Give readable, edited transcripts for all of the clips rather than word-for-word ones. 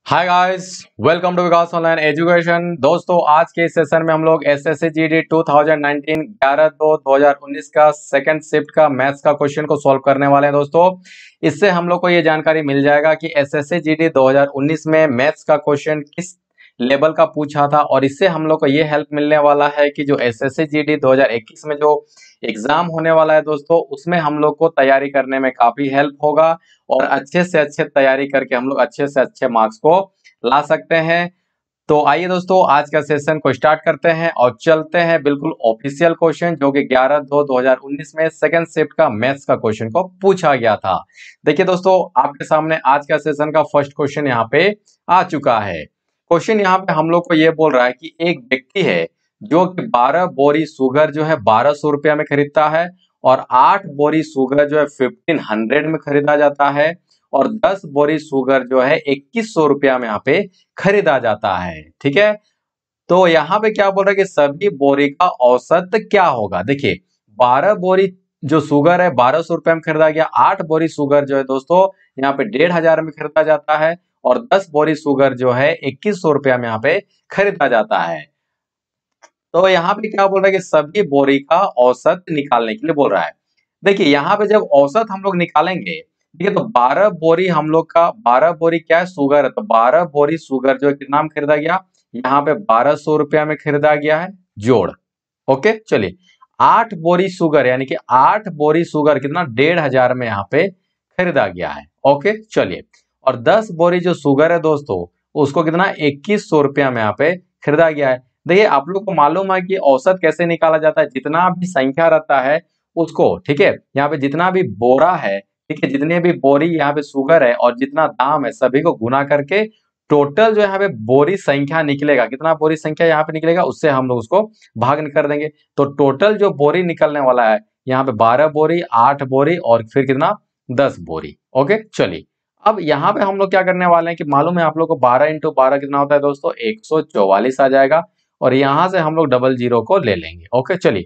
Hi guys, welcome to Vikas online education. दोस्तों, आज के इस सेशन में हम लोग एसएससी जीडी 2019 11/2/2019 का सेकंड शिफ्ट का मैथ्स का क्वेश्चन को सॉल्व करने वाले हैं। दोस्तों, इससे हम लोग को ये जानकारी मिल जाएगा कि एसएससी जीडी 2019 में मैथ्स का क्वेश्चन किस लेवल का पूछा था, और इससे हम लोग को ये हेल्प मिलने वाला है कि जो एसएससी जीडी 2021 में जो एग्जाम होने वाला है दोस्तों, उसमें हम लोग को तैयारी करने में काफी हेल्प होगा और अच्छे से अच्छे तैयारी करके हम लोग अच्छे से अच्छे मार्क्स को ला सकते हैं। तो आइए दोस्तों, आज का सेशन को स्टार्ट करते हैं और चलते हैं बिल्कुल ऑफिशियल क्वेश्चन जो कि 11/2/2019 में सेकंड शिफ्ट का मैथ्स का क्वेश्चन को पूछा गया था। देखिए दोस्तों, आपके सामने आज का सेशन का फर्स्ट क्वेश्चन यहाँ पे आ चुका है। क्वेश्चन यहाँ पे हम लोग को ये बोल रहा है कि एक व्यक्ति है जो कि 12 बोरी शुगर जो है 1200 रुपया में खरीदता है, और 8 बोरी शुगर जो है 1500 में खरीदा जाता है, और 10 बोरी शुगर जो है 2100 रुपया में यहाँ पे खरीदा जाता है। ठीक है, तो यहाँ पे क्या बोल रहा है कि सभी बोरी का औसत क्या होगा। देखिए, 12 बोरी जो शुगर है 1200 रुपए में खरीदा गया, 8 बोरी शुगर जो है दोस्तों यहाँ पे 1500 में खरीदा जाता है, और 10 बोरी शुगर जो है 2100 रुपया में यहाँ पे खरीदा जाता है। तो यहाँ पे क्या बोल रहा है कि सभी बोरी का औसत निकालने के लिए बोल रहा है। देखिए, यहाँ पे जब औसत हम लोग निकालेंगे, ठीक है, तो 12 बोरी हम लोग का 12 बोरी क्या है, शुगर है, तो 12 बोरी शुगर जो है कितना में खरीदा गया, यहाँ पे 1200 रुपया में खरीदा गया है, जोड़। ओके, चलिए 8 बोरी शुगर यानी कि 8 बोरी शुगर कितना 1500 में यहाँ पे खरीदा गया है। ओके, चलिए, और 10 बोरी जो शुगर है दोस्तों, उसको कितना 2100 रुपया में यहाँ पे खरीदा गया है। देखिए, आप लोग को मालूम है कि औसत कैसे निकाला जाता है, जितना भी संख्या रहता है उसको, ठीक है, यहाँ पे जितना भी बोरा है, ठीक है, जितने भी बोरी यहाँ पे शुगर है और जितना दाम है, सभी को गुना करके टोटल जो यहाँ पे बोरी संख्या निकलेगा, कितना बोरी संख्या यहाँ पे निकलेगा, उससे हम लोग उसको भाग कर देंगे। तो टोटल जो बोरी निकलने वाला है यहाँ पे 12 बोरी, 8 बोरी और फिर कितना 10 बोरी। ओके, चलिए, अब यहाँ पे हम लोग क्या करने वाले हैं कि मालूम है आप लोग को 12 इंटू 12 कितना होता है दोस्तों, 144 आ जाएगा, और यहाँ से हम लोग डबल जीरो को ले लेंगे। ओके, चलिए,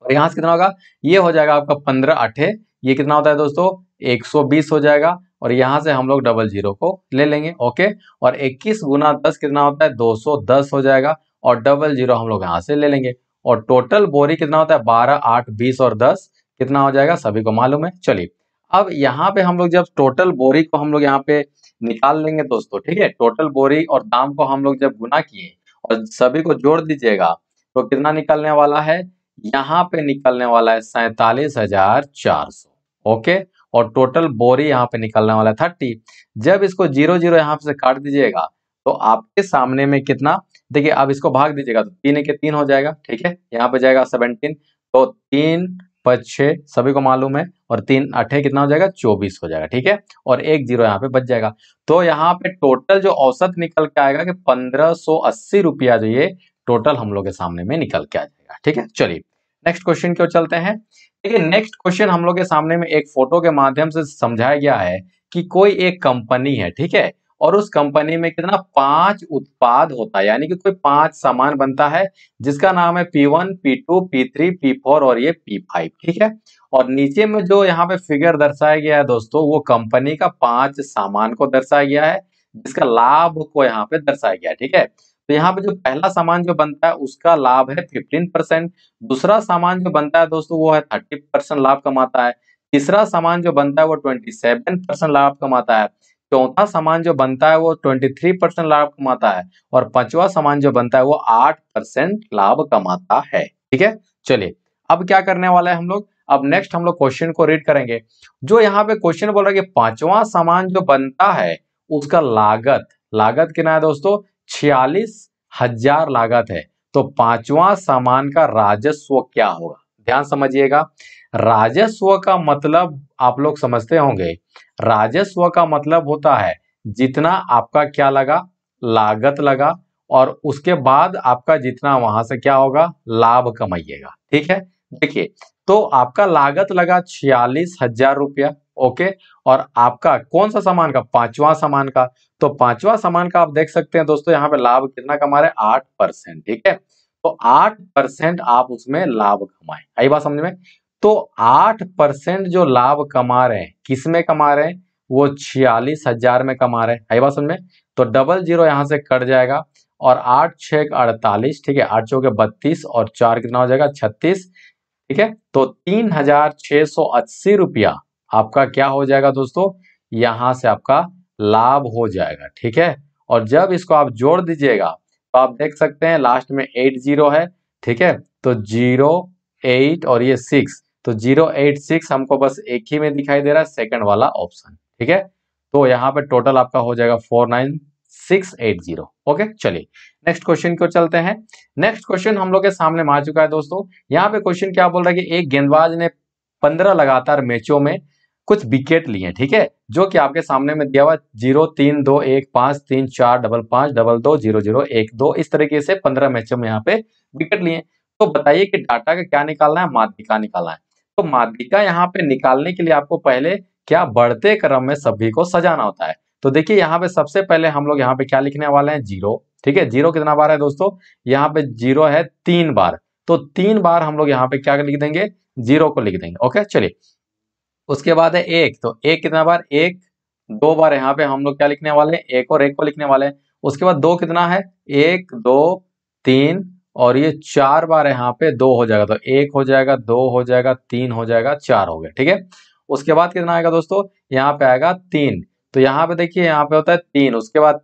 और यहाँ से कितना होगा, ये हो जाएगा आपका 15 8, ये कितना होता है दोस्तों 120 हो जाएगा, और यहाँ से हम लोग डबल जीरो को ले लेंगे। ओके, और 21 गुना 10 कितना होता है 210 हो जाएगा, और डबल जीरो हम लोग यहाँ से ले लेंगे, और टोटल बोरी कितना होता है 12 8 20 और 10 कितना हो जाएगा, सभी को मालूम है। चलिए, अब यहाँ पे हम लोग जब टोटल बोरी को हम लोग यहाँ पे निकाल लेंगे दोस्तों, ठीक है, टोटल बोरी और दाम को हम लोग जब गुना किए और सभी को जोड़ दीजिएगा, तो कितना निकलने वाला है, यहाँ पे निकलने वाला है 47,400। ओके, और टोटल बोरी यहाँ पे निकलने वाला है 30। जब इसको जीरो जीरो यहाँ से काट दीजिएगा, तो आपके सामने में कितना, देखिए, अब इसको भाग दीजिएगा तो 3 के 3 हो जाएगा, ठीक है, यहाँ पे जाएगा 17, तो 3 5 6 सभी को मालूम है, और 3 8 कितना हो जाएगा 24 हो जाएगा, ठीक है, और एक जीरो यहाँ पे बच जाएगा। तो यहाँ पे टोटल जो औसत निकल के आएगा कि 1580 रुपया जो ये टोटल हम लोग के सामने में निकल के आ जाएगा। ठीक है, चलिए नेक्स्ट क्वेश्चन की ओर चलते हैं। देखिए, नेक्स्ट क्वेश्चन हम लोग के सामने में एक फोटो के माध्यम से समझाया गया है कि कोई एक कंपनी है, ठीक है, और उस कंपनी में कितना 5 उत्पाद होता है, यानी कि कोई 5 सामान बनता है जिसका नाम है P1 P2 P3 P4 और ये P5। ठीक है, और नीचे में जो यहाँ पे फिगर दर्शाया गया है दोस्तों, वो कंपनी का 5 सामान को दर्शाया गया है, जिसका लाभ को यहाँ पे दर्शाया गया है। ठीक है, तो यहाँ पे जो पहला सामान जो बनता है उसका लाभ है 15%, दूसरा सामान जो बनता है दोस्तों वो है 30% लाभ कमाता है, तीसरा सामान जो बनता है वो 27% लाभ कमाता है, चौथा सामान जो बनता है वो 23% लाभ कमाता है, और पांचवा सामान जो बनता है वो 8% लाभ कमाता है। ठीक है, चलिए, अब क्या करने वाला है हम लोग, अब नेक्स्ट हम लोग क्वेश्चन को रीड करेंगे। जो यहाँ पे क्वेश्चन बोल रहा है कि पांचवा सामान जो बनता है उसका लागत लागत कितना है दोस्तों, 46,000 लागत है। तो पांचवा सामान का राजस्व क्या होगा, ध्यान समझिएगा। राजस्व का मतलब आप लोग समझते होंगे, राजस्व का मतलब होता है जितना आपका क्या लगा, लागत लगा, और उसके बाद आपका जितना वहां से क्या होगा, लाभ कमाइएगा। ठीक है, देखिए, तो आपका लागत लगा 46,000 रुपया। ओके, और आपका कौन सा सामान का, पांचवा सामान का, तो पांचवा सामान का आप देख सकते हैं दोस्तों यहाँ पे लाभ कितना कमा रहे हैं 8%। ठीक है, तो 8% आप उसमें लाभ कमाए, आई बात समझ में। तो 8% जो लाभ कमा रहे हैं, किस में कमा रहे हैं, वो 46,000 में कमा रहे हैं। आई बात समझ में? तो डबल जीरो यहाँ से कट जाएगा और 8 6 48, ठीक है, 8 चौके 32 और 4 कितना हो जाएगा 36, ठीक है। तो 3,680 रुपया आपका क्या हो जाएगा दोस्तों, यहां से आपका लाभ हो जाएगा, ठीक है। और जब इसको आप जोड़ दीजिएगा तो आप देख सकते हैं लास्ट में 8 जीरो है, ठीक है। तो 0 8 और ये 6, तो 086 हमको बस एक ही में दिखाई दे रहा है, सेकंड वाला ऑप्शन, ठीक है। तो यहाँ पे टोटल आपका हो जाएगा 49680। ओके, चलिए नेक्स्ट क्वेश्चन को चलते हैं। नेक्स्ट क्वेश्चन हम लोग के सामने आ चुका है दोस्तों। यहाँ पे क्वेश्चन क्या बोल रहा है कि एक गेंदबाज ने 15 लगातार मैचों में कुछ विकेट लिए, ठीक है, जो कि आपके सामने में दिया हुआ 0 3 2 1 5 3 4 5 5 2 2 0 0 1 2, इस तरीके से 15 मैचों में यहाँ पे विकेट लिए। तो बताइए कि डाटा का क्या निकालना है, माध्यिका निकालना है। तो माध्यिका यहाँ पे निकालने के लिए आपको पहले क्या बढ़ते क्रम में सभी को सजाना होता है। तो देखिए यहाँ पे सबसे पहले हम लोग यहाँ पे क्या लिखने वाले हैं, जीरो, ठीक है। जीरो कितना बार है दोस्तों, यहाँ पे जीरो है 3 बार, तो 3 बार हम लोग यहाँ पे क्या लिख देंगे, जीरो को लिख देंगे। ओके, चलिए उसके बाद है एक, तो एक कितना बार, एक 2 बार यहाँ पे हम लोग क्या लिखने वाले हैं, एक और एक को लिखने वाले हैं। उसके बाद दो कितना है, 1 2 3 और ये 4 बार यहाँ पे दो हो जाएगा, तो एक हो जाएगा, दो हो जाएगा, तीन हो जाएगा, चार हो गया, ठीक है। उसके बाद कितना आएगा दोस्तों, यहाँ पे आएगा 3, तो यहाँ पे देखिए यहाँ पे होता है 3, उसके बाद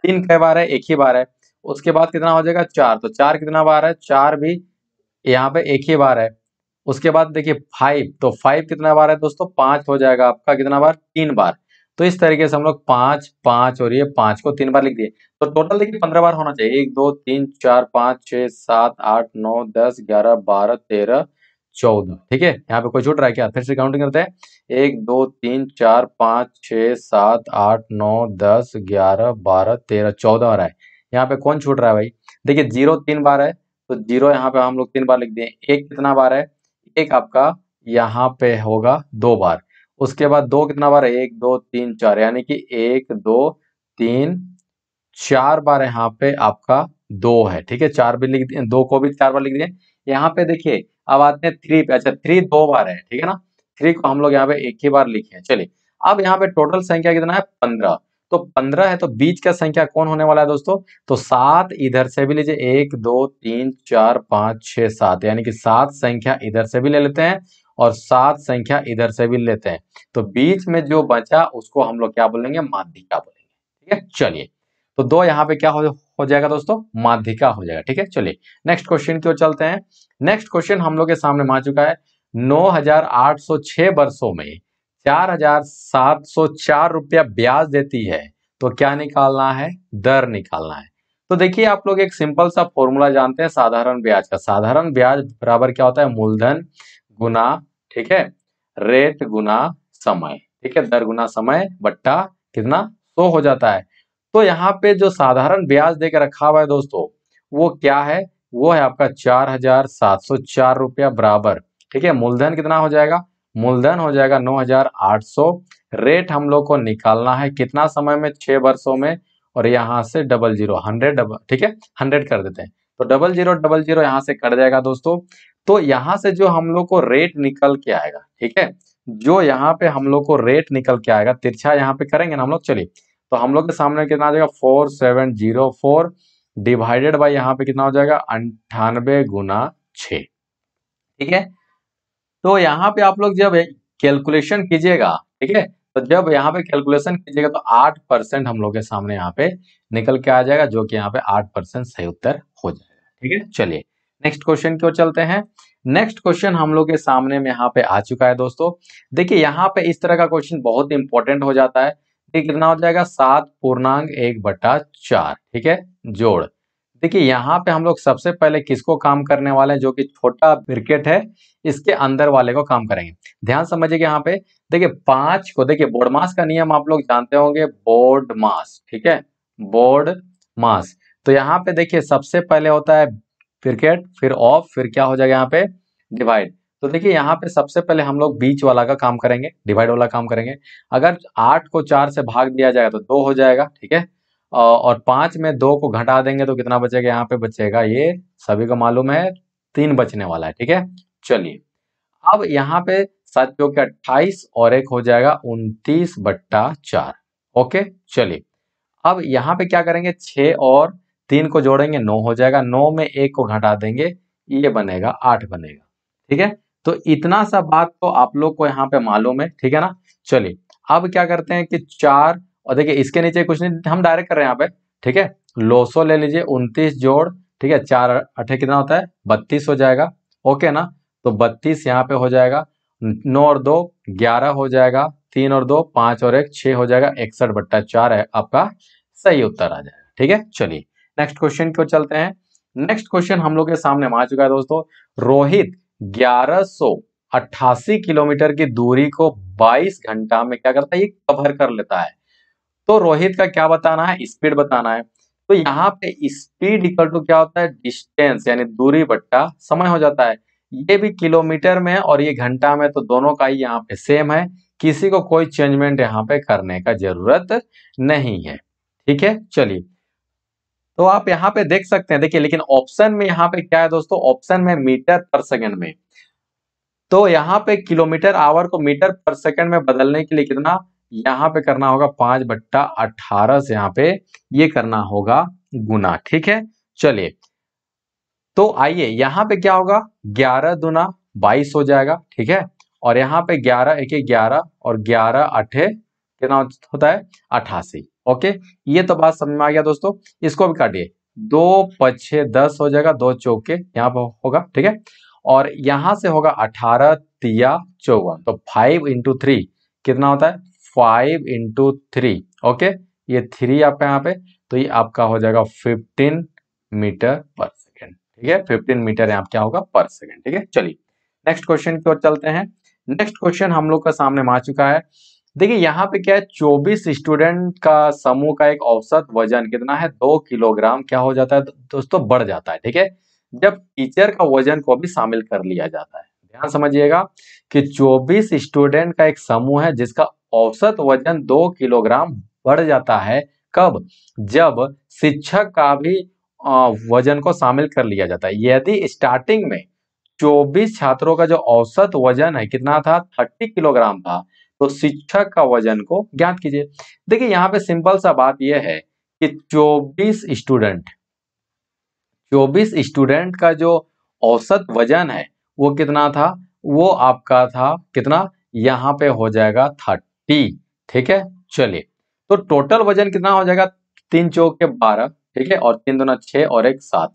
3 कई बार है, एक ही बार है। उसके बाद कितना हो जाएगा 4, तो 4 कितना बार है, 4 भी यहाँ पे एक ही बार है। उसके बाद देखिए 5, तो 5 कितना बार है दोस्तों, 5 हो जाएगा आपका कितना बार, 3 बार। तो इस तरीके से हम लोग 5 5 और ये 5 को 3 बार लिख दिए, तो टोटल देखिए 15 बार होना चाहिए। 1 2 3 4 5 6 7 8 9 10 11 12 13 14, ठीक है। यहाँ पे कोई छूट रहा है क्या, फिर से काउंटिंग करते हैं। 1 2 3 4 5 6 7 8 9 10 11 12 13 14 आ रहा है। यहाँ पे कौन छूट रहा है भाई, देखिए जीरो 3 बार है, तो जीरो यहाँ पे हम लोग 3 बार लिख दिए। एक कितना बार है, एक आपका यहाँ पे होगा 2 बार। उसके बाद दो कितना बार है, 1 2 3 4, यानी कि 1 2 3 4 बार यहाँ पे आपका 2 है, ठीक है। 4 भी लिख दिए, 2 को भी 4 बार लिख दिए। यहाँ पे देखिए अब आते हैं 3 पे, अच्छा 3 2 बार है, ठीक है ना। 3 को हम लोग यहाँ पे एक ही बार लिखे हैं। चलिए अब यहाँ पे टोटल संख्या कितना है, 15, तो 15 है, तो बीच का संख्या कौन होने वाला है दोस्तों, तो 7 इधर से भी लीजिए, 1 2 3 4 5 6 7, यानी कि 7 संख्या इधर से भी ले लेते हैं और 7 संख्या इधर से भी लेते हैं। तो बीच में जो बचा उसको हम लोग क्या बोलेंगे, माध्यिका बोलेंगे, ठीक है। चलिए तो दो यहाँ पे क्या हो जाएगा दोस्तों, माध्यिका हो जाएगा, ठीक है। चलिए नेक्स्ट क्वेश्चन की ओर चलते हैं। नेक्स्ट क्वेश्चन हम लोग के सामने आ चुका है। 9,806 वर्षों में 4,704 रुपया ब्याज देती है, तो क्या निकालना है, दर निकालना है। तो देखिए आप लोग एक सिंपल सा फॉर्मूला जानते हैं साधारण ब्याज का। साधारण ब्याज बराबर क्या होता है, मूलधन गुना, ठीक है, रेट गुना समय, ठीक है, दर गुना समय बट्टा कितना 100 हो जाता है। तो यहाँ पे जो साधारण ब्याज देकर रखा हुआ है दोस्तों, वो क्या है, वो है आपका 4,704 रुपया बराबर, ठीक है। मूलधन कितना हो जाएगा, मूलधन हो जाएगा 9,800। रेट हम लोग को निकालना है कितना समय में, 6 वर्षों में, और यहाँ से डबल जीरो 100, ठीक है, 100 कर देते हैं, तो डबल जीरो यहाँ से कट जाएगा दोस्तों। तो यहाँ से जो हम लोग को रेट निकल के आएगा, ठीक है, जो यहाँ पे हम लोग को रेट निकल के आएगा, तिरछा यहाँ पे करेंगे ना हम लोग। चलिए तो हम लोग के सामने कितना आ जाएगा, 4704 डिवाइडेड बाई यहाँ पे कितना हो जाएगा, 98 गुना 6, ठीक है। तो यहाँ पे आप लोग जब कैलकुलेशन कीजिएगा, ठीक है, तो जब यहाँ पे कैलकुलेशन कीजिएगा तो 8% हम लोग के सामने यहाँ पे निकल के आ जाएगा, जो कि यहाँ पे 8% सही उत्तर हो जाएगा, ठीक है। चलिए नेक्स्ट क्वेश्चन की ओर चलते हैं। नेक्स्ट क्वेश्चन हम लोग के सामने में यहाँ पे आ चुका है दोस्तों। देखिए यहाँ पे इस तरह का क्वेश्चन बहुत इंपॉर्टेंट हो जाता है। ये कितना हो जाएगा, 7.1/4, ठीक है, जोड़। देखिए यहाँ पे हम लोग सबसे पहले किसको काम करने वाले हैं, जो कि छोटा ब्रैकेट है इसके अंदर वाले को काम करेंगे। ध्यान समझिए यहाँ पे देखिए 5 को, देखिए बोर्ड मास का नियम आप लोग जानते होंगे, बोर्ड मास, ठीक है, बोर्ड मास। तो यहाँ पे देखिए सबसे पहले होता है ब्रैकेट, फिर ऑफ, फिर क्या हो जाएगा यहाँ पे डिवाइड। तो देखिए यहाँ पे सबसे पहले हम लोग बीच वाला का काम करेंगे, डिवाइड वाला काम करेंगे। अगर 8 को 4 से भाग दिया जाएगा तो 2 हो जाएगा, ठीक है, और 5 में 2 को घटा देंगे तो कितना बचेगा, यहाँ पे बचेगा, ये सभी को मालूम है 3 बचने वाला है, ठीक है। चलिए अब यहाँ पे 7 चौके 28 और एक हो जाएगा 29/4। ओके चलिए, अब यहाँ पे क्या करेंगे, 6 और 3 को जोड़ेंगे 9 हो जाएगा, 9 में 1 को घटा देंगे, ये बनेगा 8 बनेगा। ठीक है, तो इतना सा बात तो आप लोग को यहाँ पे मालूम है, ठीक है ना। चलिए अब क्या करते हैं कि 4 और देखिए इसके नीचे कुछ नहीं, हम डायरेक्ट कर रहे हैं यहाँ पे। ठीक है, लोसो ले लीजिए, 29 जोड़, ठीक है, 4 8 कितना होता है, 32 हो जाएगा। ओके ना, तो 32 यहाँ पे हो जाएगा, 9 और 2 11 हो जाएगा, 3 और 2 5 और 1 6 हो जाएगा, 61/4 है आपका सही उत्तर आ जाएगा। ठीक है, चलिए नेक्स्ट क्वेश्चन को चलते हैं। नेक्स्ट क्वेश्चन हम लोग के सामने आ चुका है दोस्तों। रोहित 1188 किलोमीटर की दूरी को 22 घंटा में क्या करता है, ये कवर कर लेता है। तो रोहित का क्या बताना है, स्पीड बताना है। तो यहाँ पे स्पीड इक्वल टू क्या होता है, डिस्टेंस यानी दूरी बट्टा समय हो जाता है। ये भी किलोमीटर में है और ये घंटा में, तो दोनों का ही यहाँ पे सेम है, किसी को कोई चेंजमेंट यहाँ पे करने का जरूरत नहीं है। ठीक है, चलिए तो आप यहाँ पे देख सकते हैं, देखिए लेकिन ऑप्शन में यहाँ पे क्या है दोस्तों, ऑप्शन में मीटर पर सेकंड में, तो यहाँ पे किलोमीटर आवर को मीटर पर सेकंड में बदलने के लिए कितना यहाँ पे करना होगा, 5/18 से यहाँ पे ये करना होगा गुना। ठीक है, चलिए तो आइए यहाँ पे क्या होगा, 11 दूना 22 हो जाएगा। ठीक है, और यहाँ पे 11 1 11 और 11 8 कितना होता है, 88। ओके, ये तो बात समझ में आ गया दोस्तों। इसको भी काटिए, 2 5 10 हो जाएगा, 2 चौके यहाँ पे होगा। ठीक है, और यहाँ से होगा 18 तिया 54, तो 5 इंटू 3 कितना होता है, 5 इंटू 3। ओके, ये 3 आपका यहाँ पे, तो ये आपका हो जाएगा 15 मीटर पर सेकेंड। ठीक है, 15 मीटर यहाँ क्या होगा, पर सेकेंड। ठीक है, चलिए नेक्स्ट क्वेश्चन की ओर चलते हैं। नेक्स्ट क्वेश्चन हम लोग का सामने आ चुका है। देखिए यहाँ पे क्या है, 24 स्टूडेंट का समूह का एक औसत वजन कितना है, 2 किलोग्राम क्या हो जाता है दोस्तों, बढ़ जाता है। ठीक है, जब टीचर का वजन को भी शामिल कर लिया जाता है। ध्यान समझिएगा कि 24 स्टूडेंट का एक समूह है जिसका औसत वजन 2 किलोग्राम बढ़ जाता है। कब, जब शिक्षक का भी वजन को शामिल कर लिया जाता है। यदि स्टार्टिंग में 24 छात्रों का जो औसत वजन है कितना था, 30 किलोग्राम था, तो शिक्षक का वजन को ज्ञात कीजिए। देखिए यहाँ पे सिंपल सा बात यह है कि 24 स्टूडेंट का जो औसत वजन है वो कितना था, वो आपका था कितना, यहाँ पे हो जाएगा 30। ठीक है, चलिए तो टोटल वजन कितना हो जाएगा, 3 चौके 12, ठीक है, और 3 दूना 6 और 1 7,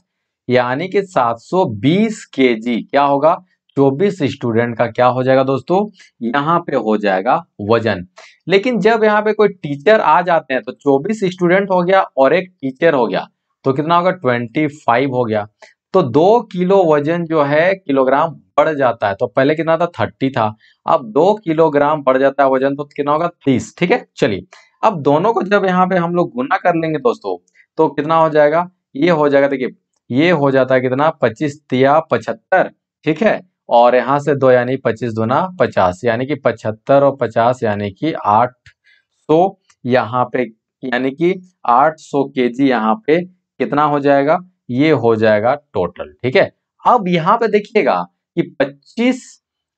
यानी कि 720 केजी क्या होगा, 24 स्टूडेंट का क्या हो जाएगा दोस्तों, यहाँ पे हो जाएगा वजन। लेकिन जब यहाँ पे कोई टीचर आ जाते हैं तो 24 स्टूडेंट हो गया और एक टीचर हो गया, तो कितना होगा, 25 हो गया। तो 2 किलो वजन जो है किलोग्राम बढ़ जाता है। तो पहले कितना था, 30 था, अब 2 किलोग्राम बढ़ जाता है वजन, तो कितना होगा, 30। ठीक है, चलिए अब दोनों को जब यहाँ पे हम लोग गुना कर लेंगे दोस्तों, तो कितना हो जाएगा, ये हो जाएगा, देखिए ये हो जाता है कितना, 25 तिया 75। ठीक है, और यहाँ से 2 यानी 25 दूना 50, यानी कि 75 और 50 यानी कि 800 यहाँ पे, यानी कि 800 केजी यहाँ पे कितना हो जाएगा, ये हो जाएगा टोटल। ठीक है, अब यहाँ पे देखिएगा कि 25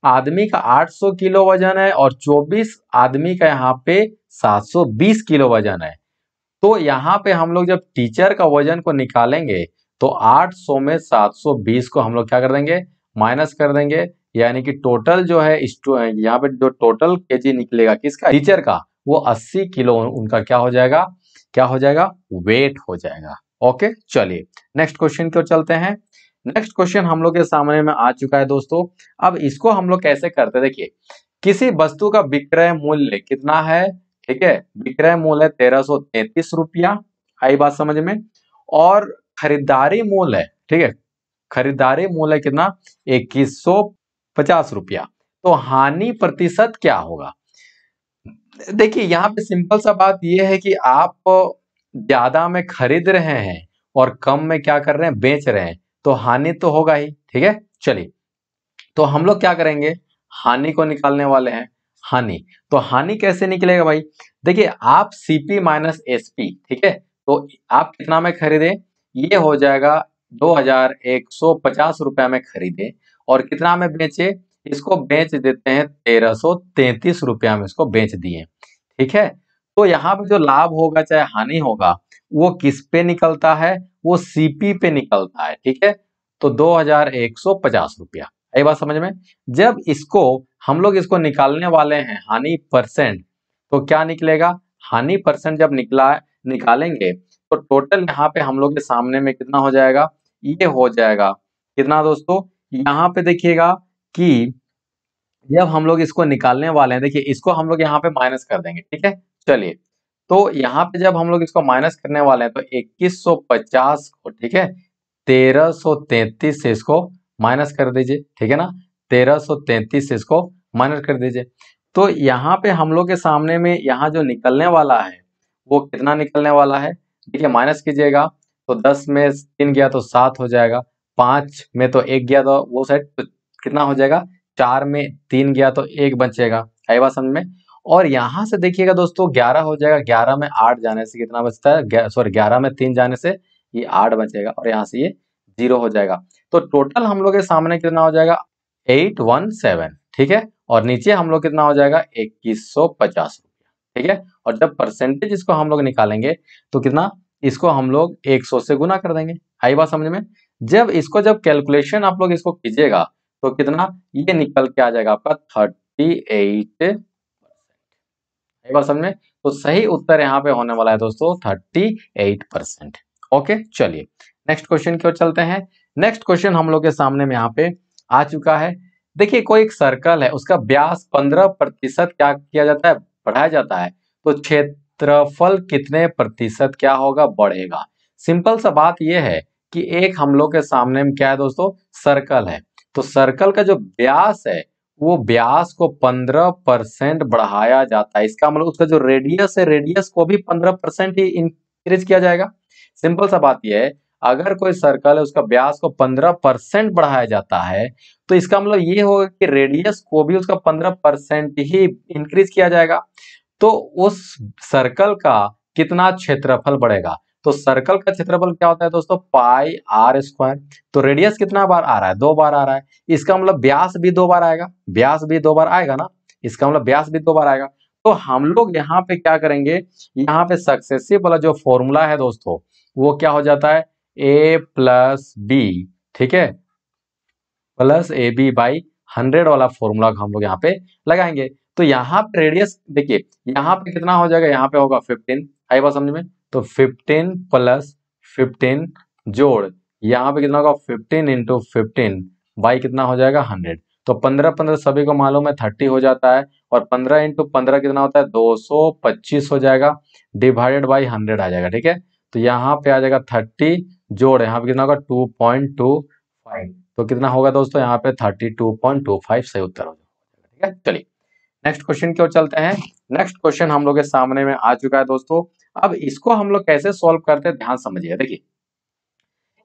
आदमी का 800 किलो वजन है और 24 आदमी का यहाँ पे 720 किलो वजन है। तो यहाँ पे हम लोग जब टीचर का वजन को निकालेंगे तो 800 में 720 को हम लोग क्या कर देंगे, माइनस कर देंगे, यानी कि टोटल जो है यहाँ पे जो टोटल केजी निकलेगा किसका, टीचर का, वो 80 किलो उनका क्या हो जाएगा, क्या हो जाएगा, वेट हो जाएगा। ओके, चलिए नेक्स्ट क्वेश्चन की ओर चलते हैं। नेक्स्ट क्वेश्चन हम लोग के सामने में आ चुका है दोस्तों। अब इसको हम लोग कैसे करते हैं, देखिए किसी वस्तु का विक्रय मूल्य कितना है, ठीक है, विक्रय मूल्य 1333 रुपया, आई बात समझ में, और खरीदारी मूल्य है, ठीक है, खरीदारी मूल्य कितना, 2150 रुपया। तो हानि प्रतिशत क्या होगा, देखिए यहाँ पे सिंपल सा बात यह है कि आप ज्यादा में खरीद रहे हैं और कम में क्या कर रहे हैं, बेच रहे हैं, तो हानि तो होगा ही। ठीक है, चलिए तो हम लोग क्या करेंगे, हानि को निकालने वाले हैं। हानि, तो हानि कैसे निकलेगा भाई, देखिए आप सीपी माइनस एसपी, ठीक है, तो आप कितना में खरीदे, ये हो जाएगा 2150 रुपया में खरीदे, और कितना में बेचे, इसको बेच देते हैं 1333 रुपया हम इसको बेच दिए। ठीक है, तो यहाँ पे जो लाभ होगा चाहे हानि होगा वो किस पे निकलता है, वो सीपी पे निकलता है। ठीक है, तो 2150 रुपया। आई बात समझ में। जब इसको हम लोग इसको निकालने वाले हैं हानि परसेंट, तो क्या निकलेगा, हानि परसेंट जब निकालेंगे तो टोटल यहाँ पे हम लोग के सामने में कितना हो जाएगा, ये हो जाएगा कितना दोस्तों, यहाँ पे देखिएगा कि जब हम लोग इसको निकालने वाले हैं, देखिए इसको हम लोग यहाँ पे माइनस कर देंगे। ठीक है, चलिए, तो यहाँ पे जब हम लोग इसको माइनस करने वाले हैं तो 2150 को, ठीक है, 1333 से इसको माइनस कर दीजिए। ठीक है ना, 1333 से इसको माइनस कर दीजिए। तो यहाँ पे हम लोग के सामने में यहाँ जो निकलने वाला है वो कितना निकलने वाला है, देखिए माइनस कीजिएगा तो 10 में 3 गया तो 7 हो जाएगा, 5 में तो 1 गया तो वो साइड तो कितना हो जाएगा, 4 में 3 गया तो 1 बचेगा। आई बात समझ में। और यहाँ से देखिएगा दोस्तों 11 हो जाएगा, 11 में 8 जाने से कितना बचता है, सॉरी 11 में 3 जाने से ये 8 बचेगा और यहाँ से ये 0 हो जाएगा। तो टोटल हम लोग के सामने कितना हो जाएगा, 817। ठीक है, और नीचे हम लोग कितना हो जाएगा, 2150 रुपया। ठीक है, और जब परसेंटेज इसको हम लोग निकालेंगे तो कितना, इसको हम लोग 100 से गुना कर देंगे। आई बात समझ में। जब इसको जब कैलकुलेशन आप लोग इसको कीजिएगा तो कितना, ये निकल के आ जाएगा आपका 38%। बात समझ में। तो सही उत्तर यहाँ पे होने वाला है दोस्तों 38%। ओके, चलिए नेक्स्ट क्वेश्चन की ओर चलते हैं। नेक्स्ट क्वेश्चन हम लोग के सामने में यहाँ पे आ चुका है। देखिए कोई एक सर्कल है, उसका व्यास 15% क्या किया जाता है, बढ़ाया जाता है, तो क्षेत्रफल कितने प्रतिशत क्या होगा, बढ़ेगा। सिंपल सा बात यह है कि एक हम लोग के सामने में क्या है दोस्तों, सर्कल है, तो सर्कल का जो व्यास है वो व्यास को 15% बढ़ाया जाता है। इसका मतलब उसका जो रेडियस है, रेडियस को भी 15% ही इंक्रीज किया जाएगा। सिंपल सा बात यह है, अगर कोई सर्कल है उसका व्यास को 15% बढ़ाया जाता है तो इसका मतलब ये होगा कि रेडियस को भी उसका 15% ही इंक्रीज किया जाएगा। तो उस सर्कल का कितना क्षेत्रफल बढ़ेगा, तो सर्कल का क्षेत्रफल क्या होता है दोस्तों, पाई आर स्क्वायर। तो रेडियस कितना बार आ रहा है, 2 बार आ रहा है, इसका मतलब व्यास भी 2 बार आएगा, व्यास भी 2 बार आएगा ना, इसका मतलब व्यास भी 2 बार आएगा। तो हम लोग यहाँ पे क्या करेंगे, यहाँ पे सक्सेसिव वाला जो फॉर्मूला है दोस्तों वो क्या हो जाता है, a प्लस बी, ठीक है, प्लस ए बी बाई 100 वाला फॉर्मूला हम लोग यहाँ पे लगाएंगे। तो यहाँ पे रेडियस देखिए यहाँ पे कितना हो जाएगा, यहाँ पे होगा 15। आई बात समझ में। तो 15 प्लस 15 जोड़ यहाँ पे कितना होगा 15 इंटू 15 बाई कितना हो जाएगा 100। तो 15 सभी को मालूम है 30 हो जाता है, और 15 इंटू 15 कितना होता है 225 हो जाएगा, डिवाइडेड बाई 100 आ जाएगा। ठीक है, तो यहाँ पे आ जाएगा 30 जोड़ यहाँ पे कितना होगा 2.25, तो कितना होगा दोस्तों यहाँ पे 32.25 सही उत्तर हो जाएगा। ठीक है, चलिए नेक्स्ट क्वेश्चन की ओर चलते हैं। नेक्स्ट क्वेश्चन हम लोग के सामने में आ चुका है दोस्तों। अब इसको हम लोग कैसे सॉल्व करते हैं, ध्यान समझिए। देखिए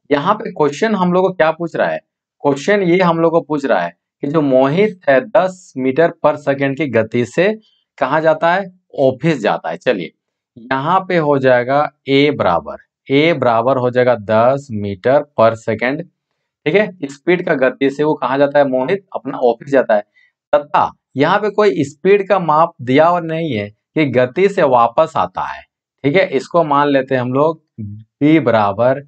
यहाँ पे क्वेश्चन हम लोग को क्या पूछ रहा है, क्वेश्चन ये हम लोग को पूछ रहा है कि जो मोहित है 10 मीटर पर सेकंड की गति से कहाँ जाता है, ऑफिस जाता है। चलिए यहाँ पे हो जाएगा ए बराबर हो जाएगा 10 मीटर पर सेकंड। ठीक है, स्पीड का गति से वो कहाँ जाता है, मोहित अपना ऑफिस जाता है, तथा यहाँ पे कोई स्पीड का माप दिया और नहीं है कि गति से वापस आता है। ठीक है, इसको मान लेते हैं हम लोग b बराबर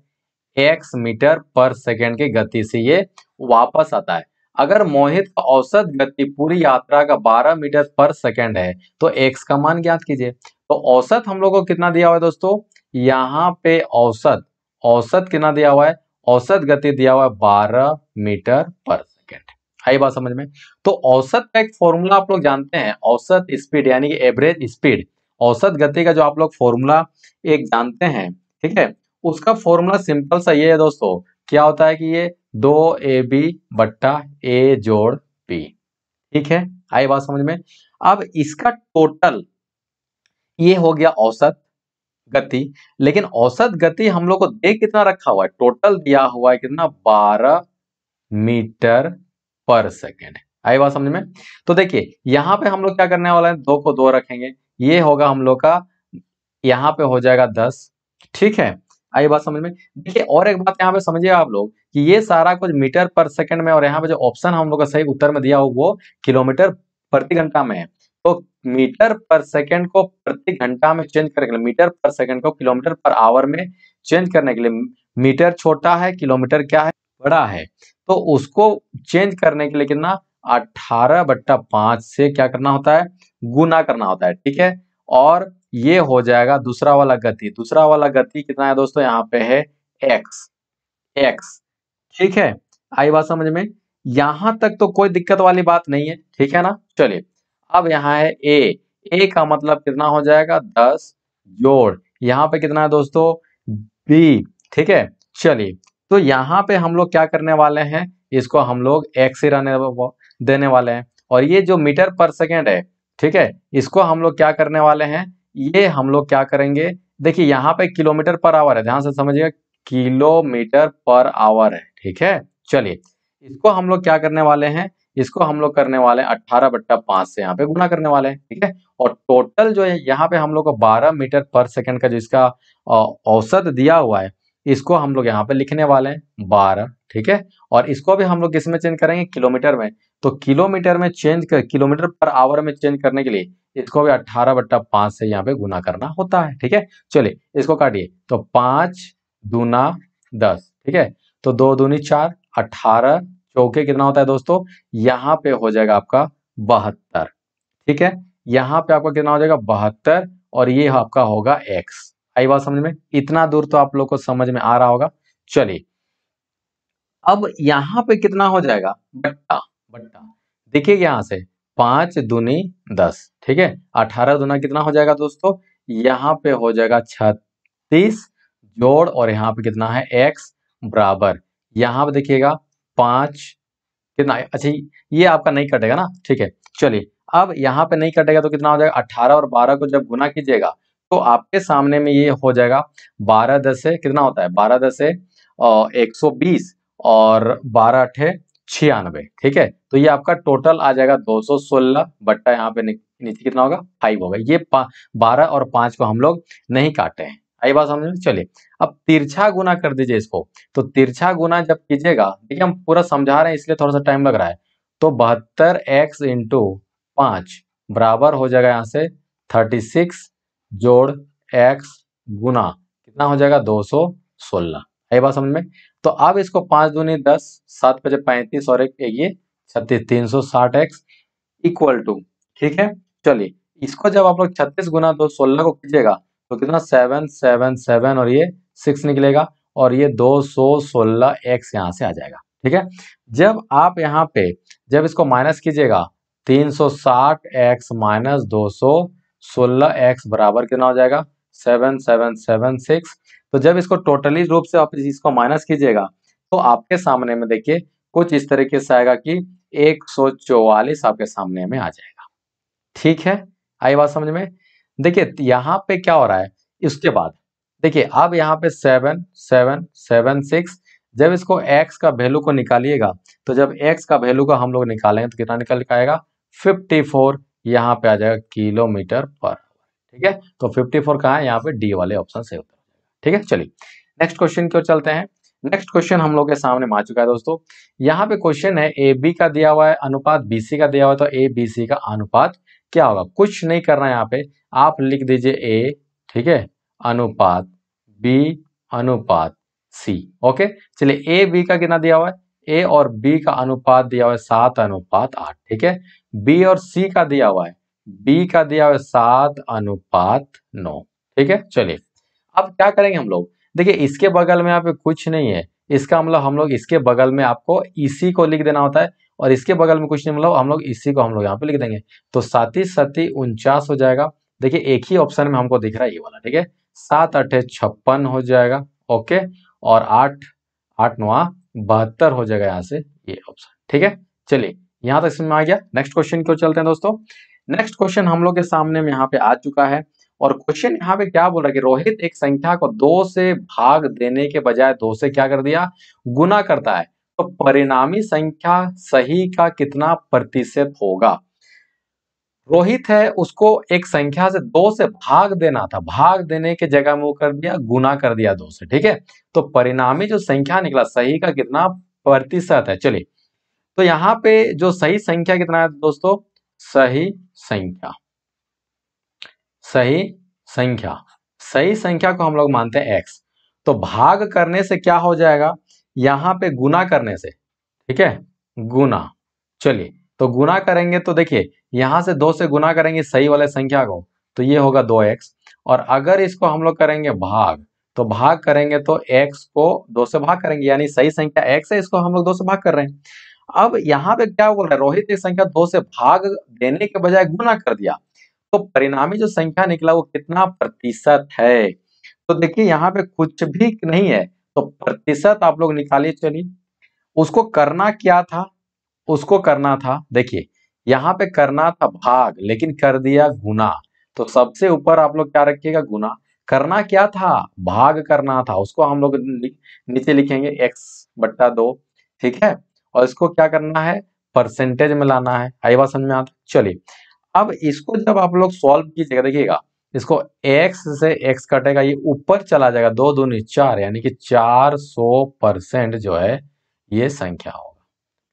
x मीटर पर सेकंड की गति से ये वापस आता है। अगर मोहित का औसत गति पूरी यात्रा का 12 मीटर पर सेकंड है तो x का मान ज्ञात कीजिए। तो औसत हम लोग को कितना दिया हुआ है दोस्तों, यहाँ पे औसत औसत कितना दिया हुआ है, औसत गति दिया हुआ है 12 मीटर पर सेकंड। आई बात समझ में। तो औसत का एक फॉर्मूला आप लोग जानते हैं, औसत स्पीड यानी कि एवरेज स्पीड, औसत गति का जो आप लोग फॉर्मूला एक जानते हैं, ठीक है, उसका फॉर्मूला सिंपल सा ये है दोस्तों, क्या होता है कि ये 2ab बट्टा a जोड़ b। ठीक है, आई बात समझ में। अब इसका टोटल ये हो गया औसत गति, लेकिन औसत गति हम लोग को दे कितना रखा हुआ है, टोटल दिया हुआ है कितना 12 मीटर पर सेकेंड। आई बात समझ में। तो देखिए यहाँ पे हम लोग क्या करने वाला है, 2 को 2 रखेंगे, ये होगा हम लोग का, यहाँ पे हो जाएगा 10। ठीक है, आई बात समझ में। देखिए और एक बात यहाँ पे समझिए आप लोग कि ये सारा कुछ मीटर पर सेकंड में, और यहाँ पे जो ऑप्शन हम लोग का सही उत्तर में दिया हो वो किलोमीटर प्रति घंटा में है। तो मीटर पर सेकंड को प्रति घंटा में चेंज करने के लिए, मीटर पर सेकंड को किलोमीटर पर आवर में चेंज करने के लिए, मीटर छोटा है, किलोमीटर क्या है, बड़ा है, तो उसको चेंज करने के लिए कितना 18/5 से क्या करना होता है, गुना करना होता है। ठीक है, और ये हो जाएगा दूसरा वाला गति। दूसरा वाला गति कितना है दोस्तों, यहाँ पे है x। ठीक है, आई बात समझ में? यहां तक तो कोई दिक्कत वाली बात नहीं है, ठीक है ना। चलिए, अब यहाँ है ए का मतलब कितना हो जाएगा 10 जोड़ यहाँ पे कितना है दोस्तों b। ठीक है, चलिए, तो यहाँ पे हम लोग क्या करने वाले हैं, इसको हम लोग x ही रहने देने वाले हैं, और ये जो मीटर पर सेकेंड है, ठीक है, इसको हम लोग क्या करने वाले हैं, ये हम लोग क्या करेंगे, देखिए यहाँ पे किलोमीटर पर आवर है, ध्यान से समझिए, किलोमीटर पर आवर है। ठीक है, चलिए, इसको हम लोग क्या करने वाले हैं, इसको हम लोग करने वाले हैं 18/5 से यहाँ पे गुना करने वाले हैं। ठीक है, और टोटल जो है यहाँ पे हम लोग को 12 मीटर पर सेकंड का जो इसका औसत दिया हुआ है, इसको हम लोग यहाँ पे लिखने वाले हैं 12। ठीक है, और इसको भी हम लोग किस में चेंज करेंगे, किलोमीटर में। तो किलोमीटर में चेंज कर, किलोमीटर पर आवर में चेंज करने के लिए इसको भी 18/5 से यहाँ पे गुना करना होता है। ठीक है, चलिए इसको काटिए, तो 5 दूना 10। ठीक है, तो 2 दूनी 4, 18 चौके कितना होता है दोस्तों, यहाँ पे हो जाएगा आपका 72। ठीक है, यहाँ पे आपका कितना हो जाएगा 72, और ये आपका होगा x। आई बात समझ में? इतना दूर तो आप लोग को समझ में आ रहा होगा। चलिए, अब यहाँ पे कितना हो जाएगा, बट्टा बट्टा, देखिए यहाँ से 5 दूनी 10। ठीक है, 18 दूना कितना हो जाएगा दोस्तों, यहाँ पे हो जाएगा 36 जोड़, और यहाँ पे कितना है x बराबर, यहाँ पे देखिएगा 5 कितना है, अच्छा ये आपका नहीं कटेगा ना। ठीक है, चलिए, अब यहाँ पे नहीं कटेगा तो कितना हो जाएगा, 18 और 12 को जब गुना कीजिएगा तो आपके सामने में ये हो जाएगा 12 10 से कितना होता है, 12 10 से 120, और 12 8 96। ठीक है, तो ये आपका टोटल आ जाएगा 216 बट्टा यहाँ पे नीचे कितना होगा 5 होगा। ये 12 और 5 को हम लोग नहीं काटे हैं। आई बात समझ में? चलिए, अब तिरछा गुना कर दीजिए इसको। तो तिरछा गुना जब कीजिएगा, देखिए हम पूरा समझा रहे हैं इसलिए थोड़ा सा टाइम लग रहा है, तो 72x इंटू 5 बराबर हो जाएगा यहाँ से 36 जोड़ x गुना कितना हो जाएगा 216। आई बात समझ में? तो अब इसको 5 दूनी 10, 7 5 35, और एक ये 36, 360x इक्वल टू। ठीक है, चलिए, इसको जब आप लोग 36 गुना 216 को कीजिएगा तो कितना 777, और ये 6 निकलेगा, और ये 216x यहाँ से आ जाएगा। ठीक है, जब आप यहाँ पे जब इसको माइनस कीजिएगा, 360x माइनस 216x बराबर कितना हो जाएगा 7776। तो जब इसको टोटली रूप से आप इसको माइनस कीजिएगा तो आपके सामने में देखिए कुछ इस तरीके से आएगा कि 144 आपके सामने में आ जाएगा। ठीक है, आई बात समझ में? देखिए यहाँ पे क्या हो रहा है, इसके बाद देखिए अब यहाँ पे 7776, जब इसको x का वैल्यू को निकालिएगा, तो जब x का वैल्यू को हम लोग निकालेंगे तो कितना निकल के आएगा 54, यहाँ पे आ जाएगा किलोमीटर पर। ठीक है, तो 54 कहाँ है, यहाँ पे डी वाले ऑप्शन से होता है। ठीक है, चलिए नेक्स्ट क्वेश्चन की ओर चलते हैं। नेक्स्ट क्वेश्चन हम लोग के सामने आ चुका है दोस्तों। यहाँ पे क्वेश्चन है ए बी का दिया हुआ है अनुपात बी सी का दिया हुआ है, तो ए बी सी का अनुपात क्या होगा। कुछ नहीं करना है, यहाँ पे आप लिख दीजिए ए, ठीक है, अनुपात बी अनुपात सी। ओके, चलिए ए बी का कितना दिया हुआ है, ए और बी का अनुपात दिया हुआ है 7:8। ठीक है, बी और सी का दिया हुआ है, बी का दिया हुआ है 7:9। ठीक है, चलिए अब क्या करेंगे हम लोग, देखिए इसके बगल में यहाँ पे कुछ नहीं है, इसका मतलब हम लोग इसके बगल में आपको इसी को लिख देना होता है, और इसके बगल में कुछ नहीं, मतलब हम लोग इसी को हम लोग यहाँ पे लिख देंगे, तो 7 7 49 हो जाएगा। देखिए एक ही ऑप्शन में हमको दिख रहा है ये वाला। ठीक है, 7 8 56 हो जाएगा। ओके, और 8 8 9 72 हो जाएगा यहाँ से ये ऑप्शन। ठीक है, चलिए यहाँ तक समझ में आ गया। नेक्स्ट क्वेश्चन की ओर चलते हैं दोस्तों। नेक्स्ट क्वेश्चन हम लोग के सामने में यहाँ पे आ चुका है, और क्वेश्चन यहाँ पे क्या बोल रहा है कि रोहित एक संख्या को 2 से भाग देने के बजाय 2 से क्या कर दिया, गुना करता है, तो परिणामी संख्या सही का कितना प्रतिशत होगा। रोहित है, उसको एक संख्या से 2 से भाग देना था, भाग देने के जगह में वो कर दिया गुना कर दिया 2 से, ठीक है। तो परिणामी जो संख्या निकला सही का कितना प्रतिशत है। चलिए, तो यहाँ पे जो सही संख्या कितना है दोस्तों, सही संख्या, सही संख्या, सही संख्या को हम लोग मानते हैं x। तो भाग करने से क्या हो जाएगा, यहाँ पे गुना करने से, ठीक है, गुना। चलिए, तो गुना करेंगे तो देखिए यहां से 2 से गुना करेंगे सही वाले संख्या को, तो ये होगा 2x। और अगर इसको हम लोग करेंगे भाग, तो भाग करेंगे तो x को 2 से भाग करेंगे, यानी सही संख्या x है, इसको हम लोग 2 से भाग कर रहे हैं। अब यहाँ पे क्या बोल रहा है, रोहित एक संख्या 2 से भाग देने के बजाय गुना कर दिया, तो परिणामी जो संख्या निकला वो कितना प्रतिशत है। तो देखिए यहाँ पे कुछ भी नहीं है, तो प्रतिशत आप लोग निकालिए। चलिए, उसको करना क्या था, उसको करना था, देखिए यहाँ पे करना था भाग, लेकिन कर दिया गुना। तो सबसे ऊपर आप लोग क्या रखिएगा, गुना। करना क्या था, भाग करना था, उसको हम लोग नीचे लिखेंगे x/2, ठीक है। और इसको क्या करना है, परसेंटेज में लाना है। आई बात समझ में आता। चलिए, अब इसको जब आप लोग सॉल्व कीजिएगा, देखिएगा इसको x से x कटेगा, ये ऊपर चला जाएगा, 2 दूनी 4, यानी कि 400% जो है ये संख्या होगा।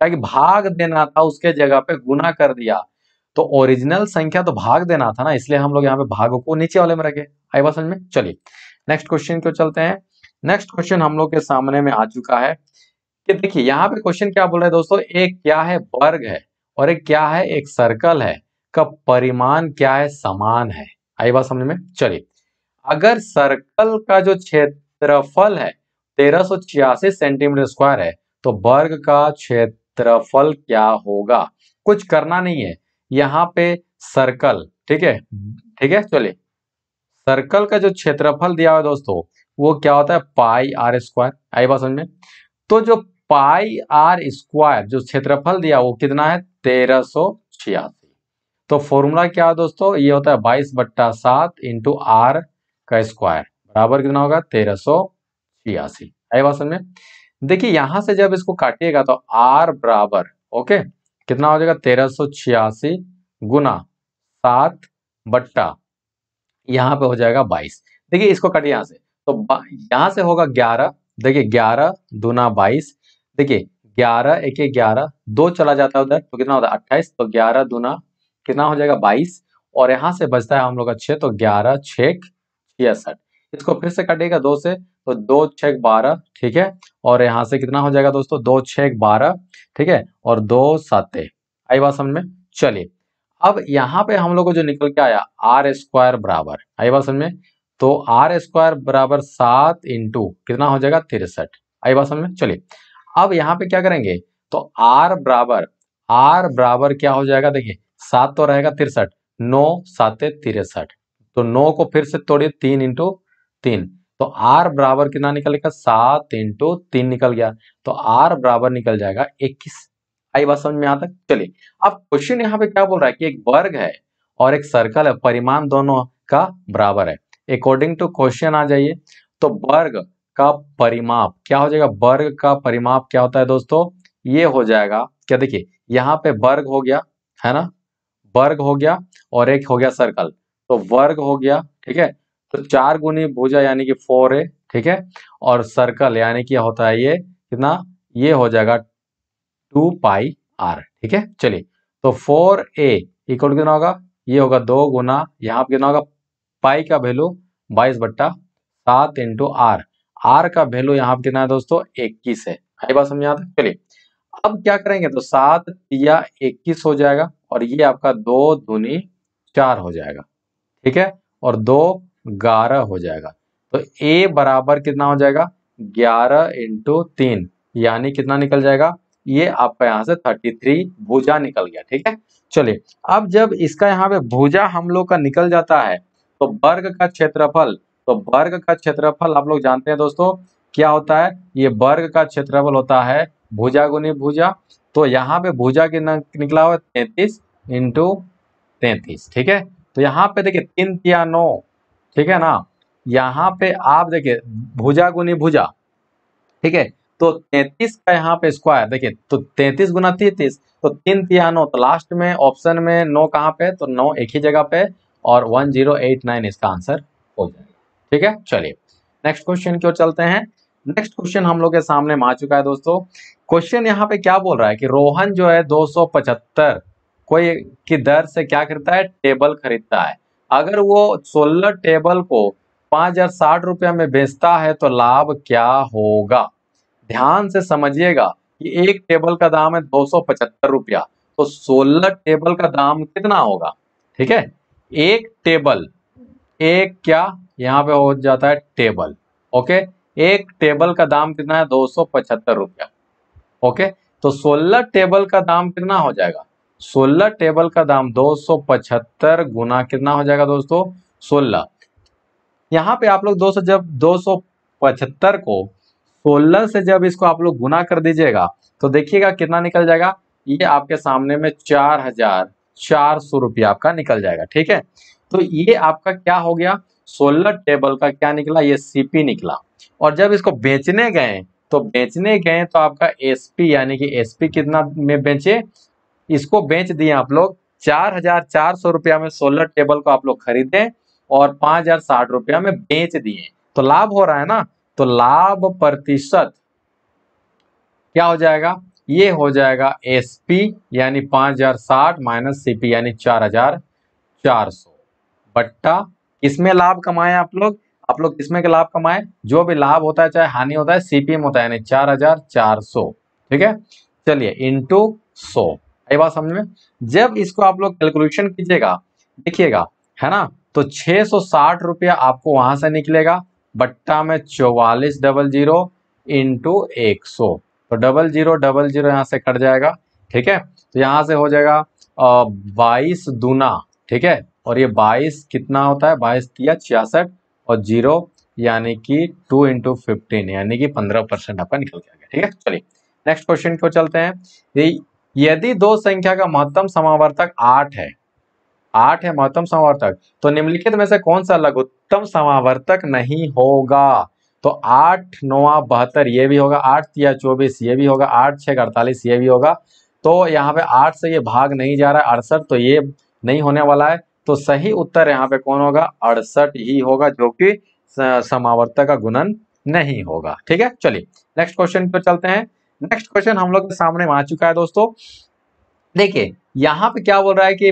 क्या कि भाग देना था, उसके जगह पे गुना कर दिया। तो ओरिजिनल संख्या तो भाग देना था ना, इसलिए हम लोग यहाँ पे भाग को नीचे वाले में रखे। आई बात समझ में। चलिए, नेक्स्ट क्वेश्चन को चलते हैं। नेक्स्ट क्वेश्चन हम लोग के सामने में आ चुका है कि देखिए यहाँ पे क्वेश्चन क्या बोल रहा है दोस्तों, एक क्या है, वर्ग है, और एक क्या है, एक सर्कल है, का परिमाण क्या है, समान है। आई बात समझ में। चलिए, अगर सर्कल का जो क्षेत्रफल है 1386 सेंटीमीटर स्क्वायर है, तो वर्ग का क्षेत्रफल क्या होगा। कुछ करना नहीं है, यहाँ पे सर्कल, ठीक है, ठीक है। चलिए, सर्कल का जो क्षेत्रफल दिया हुआ है दोस्तों, वो क्या होता है, पाई आर स्क्वायर। आई बात समझ में। तो जो पाई आर स्क्वायर जो क्षेत्रफल दिया वो कितना है, 1386। तो फॉर्मूला क्या है दोस्तों, ये होता है 22/7 इंटू आर का स्क्वायर बराबर कितना होगा, 1386। आई बात समझ में। देखिए यहां से जब इसको काटिएगा तो आर बराबर, ओके, कितना हो जाएगा, 1386 गुना 7 बट्टा यहाँ पे हो जाएगा 22। देखिए इसको काटिए यहाँ से, तो यहाँ से होगा 11। देखिए 11 दूना 22, देखिए 11 एक 11, 2 चला जाता है उधर, तो कितना होता है 28। तो 11 दूना कितना हो जाएगा 22, और यहाँ से बचता है हम लोग का 6, तो 11 6 66। इसको फिर से काटिएगा 2 से, तो 2 6 12, ठीक है। और यहाँ से कितना हो जाएगा दोस्तों, 2 6 12, ठीक है, और 2 7। आई बात समझ में। चलिए, अब यहाँ पे हम लोग को जो निकल के आया आर स्क्वायर बराबर, आई बात समझ में, तो आर स्क्वायर बराबर 7 इंटू कितना हो जाएगा 63। आई बात समझ में। चलिए, अब यहाँ पे क्या करेंगे, तो आर बराबर क्या हो जाएगा, देखिए 7 तो रहेगा 63, 9 7 63, तो 9 को फिर से तोड़िए, 3 इंटू 3, तो आर बराबर कितना निकलेगा, 7 इंटू 3 निकल गया, तो आर बराबर निकल जाएगा 21। आई बात समझ में यहाँ तक। चलिए, अब क्वेश्चन यहाँ पे क्या बोल रहा है कि एक वर्ग है और एक सर्कल है, परिमाण दोनों का बराबर है। अकॉर्डिंग टू क्वेश्चन आ जाइए, तो वर्ग का परिमाप क्या हो जाएगा, वर्ग का परिमाप क्या होता है दोस्तों, ये हो जाएगा क्या, देखिए यहाँ पे वर्ग हो गया, है ना, वर्ग हो गया, और एक हो गया सर्कल, तो वर्ग हो गया, ठीक है। तो 4 गुनी भुजा यानी कि 4a, ठीक है, और सर्कल यानी कि होता है ये कितना, ये हो जाएगा 2 पाई आर, ठीक है। चलिए, तो 4a इक्वल कितना होगा, ये होगा 2 गुना, यहाँ पे कितना होगा, पाई का वैल्यू 22/7 इंटू आर, आर का वैल्यू यहाँ पे कितना है दोस्तों, 21 है। आई बात समझ आता है। चलिए, अब क्या करेंगे, तो 7 या 21 हो जाएगा, और ये आपका 2 दूनी 4 हो जाएगा, ठीक है, और 2 11 हो जाएगा। तो a बराबर कितना हो जाएगा, 11 इंटू 3, यानी कितना निकल जाएगा, ये आपका यहाँ से 33 भुजा निकल गया, ठीक है। चलिए, अब जब इसका यहाँ पे भुजा हम लोग का निकल जाता है, तो वर्ग का क्षेत्रफल, तो वर्ग का क्षेत्रफल आप लोग जानते हैं दोस्तों क्या होता है, ये वर्ग का क्षेत्रफल होता है भुजा गुनी भुजा। तो यहाँ पे भुजा कितना निकला हुआ, 33 इंटू 33, ठीक है। तो यहाँ पे देखिए 3 तिया 9, ठीक है ना, यहाँ पे आप देखिए भुजा गुनी भुजा, ठीक है, तो 33 का यहाँ पे स्क्वायर देखिए, तो 33 गुना 33, तो 3 तिया 9, तो लास्ट में ऑप्शन में 9 कहाँ पे, तो 9 एक ही जगह पे, और 1089 इसका आंसर हो जाएगा। ठीक है, चलिए नेक्स्ट क्वेश्चन की ओर चलते हैं। नेक्स्ट क्वेश्चन हम लोग के सामने आ चुका है दोस्तों। क्वेश्चन यहाँ पे क्या बोल रहा है कि रोहन जो है 275 कोई की दर से क्या खरीदता है, टेबल खरीदता है। अगर वो 16 टेबल को 5060 रुपया में बेचता है तो लाभ क्या होगा। ध्यान से समझिएगा कि एक टेबल का दाम है 275 रुपया, तो 16 टेबल का दाम कितना होगा। ठीक है, एक टेबल, एक क्या यहाँ पे हो जाता है टेबल। ओके, एक टेबल का दाम कितना है, 275 रुपया। ओके, तो 16 टेबल का दाम कितना हो जाएगा, 16 टेबल का दाम 275 गुना कितना हो जाएगा दोस्तों, 16। यहाँ पे आप लोग 200 जब 275 को 16 से जब इसको आप लोग गुना कर दीजिएगा तो देखिएगा कितना निकल जाएगा, ये आपके सामने में 4400 रुपया आपका निकल जाएगा। ठीक है, तो ये आपका क्या हो गया, 16 टेबल का क्या निकला, ये सीपी निकला। और जब इसको बेचने गए तो आपका एसपी यानी कि एसपी कितना में बेचे, इसको बेच दिए आप लोग 4400 रुपया में 16 टेबल को आप लोग खरीदे और 5060 रुपया में बेच दिए, तो लाभ हो रहा है ना। तो लाभ प्रतिशत क्या हो जाएगा, ये हो जाएगा एसपी यानी 5060 माइनस सीपी यानी 4400 बट्टा किसमें लाभ कमाए आप लोग किसमें के लाभ कमाए, जो भी लाभ होता है चाहे हानि होता है सीपी में होता है यानी 4400। ठीक है, चलिए इंटू 100, ये बात समझ में। जब इसको आप लोग कैलकुलेशन कीजिएगा देखिएगा है ना, तो 660 रुपया आपको वहां से निकलेगा बट्टा में 4400 इंटू 100, तो 0000 यहाँ से कट जाएगा। ठीक है, तो यहाँ से हो जाएगा 22 दूना। ठीक है, और ये 22 कितना होता है, 22 तिया 66 और 0 यानी कि 2 इंटू 15 यानी कि 15% आपका निकल के आ गया। ठीक है, चलिए नेक्स्ट क्वेश्चन को चलते हैं। यदि दो संख्या का महत्तम समावर्तक 8 है, 8 है महत्तम समावर्तक, तो निम्नलिखित में से कौन सा लघुत्तम समावर्तक नहीं होगा। तो 8 9 72 ये भी होगा, 8 तिया 24 ये भी होगा, 8 6 48 ये भी होगा। तो यहाँ पे 8 से ये भाग नहीं जा रहा है 68, तो ये नहीं होने वाला है। तो सही उत्तर यहाँ पे कौन होगा, 68 ही होगा, जो कि समावर्तक का गुणन नहीं होगा। ठीक है, चलिए नेक्स्ट क्वेश्चन पे चलते हैं। नेक्स्ट क्वेश्चन हम लोग के सामने आ चुका है दोस्तों। देखिए यहाँ पे क्या बोल रहा है कि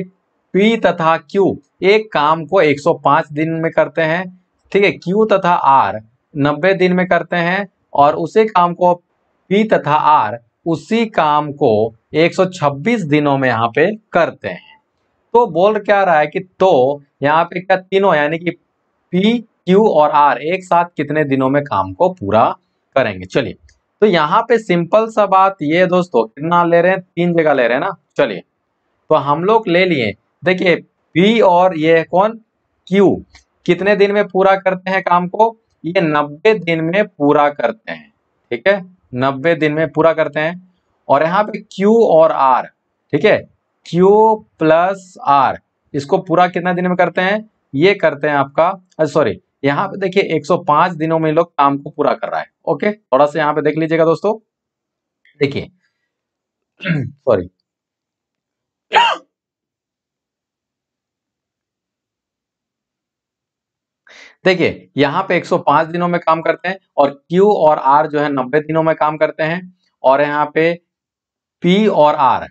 P तथा Q एक काम को 105 दिन में करते हैं। ठीक है, Q तथा R 90 दिन में करते हैं, और उसी काम को P तथा R उसी काम को 126 दिनों में यहाँ पे करते हैं। तो बोल क्या रहा है कि तो यहाँ पे क्या तीनों यानी कि P Q और R एक साथ कितने दिनों में काम को पूरा करेंगे। चलिए, तो यहाँ पे सिंपल सा बात ये है दोस्तों, कितना ले रहे हैं, 3 जगह ले रहे हैं ना। चलिए, तो हम लोग ले लिए, देखिए P और ये कौन Q कितने दिन में पूरा करते हैं काम को, ये 90 दिन में पूरा करते हैं। ठीक है, 90 दिन में पूरा करते हैं। और यहाँ पे Q और R, ठीक है, Q प्लस R इसको पूरा कितना दिन में करते हैं, ये करते हैं आपका सॉरी, यहाँ पे देखिए 105 दिनों में लोग काम को पूरा कर रहा है। ओके, थोड़ा सा यहाँ पे देख लीजिएगा दोस्तों, देखिए सॉरी देखिए यहाँ पे 105 दिनों में काम करते हैं, और Q और R जो है 90 दिनों में काम करते हैं, और यहाँ पे P और R,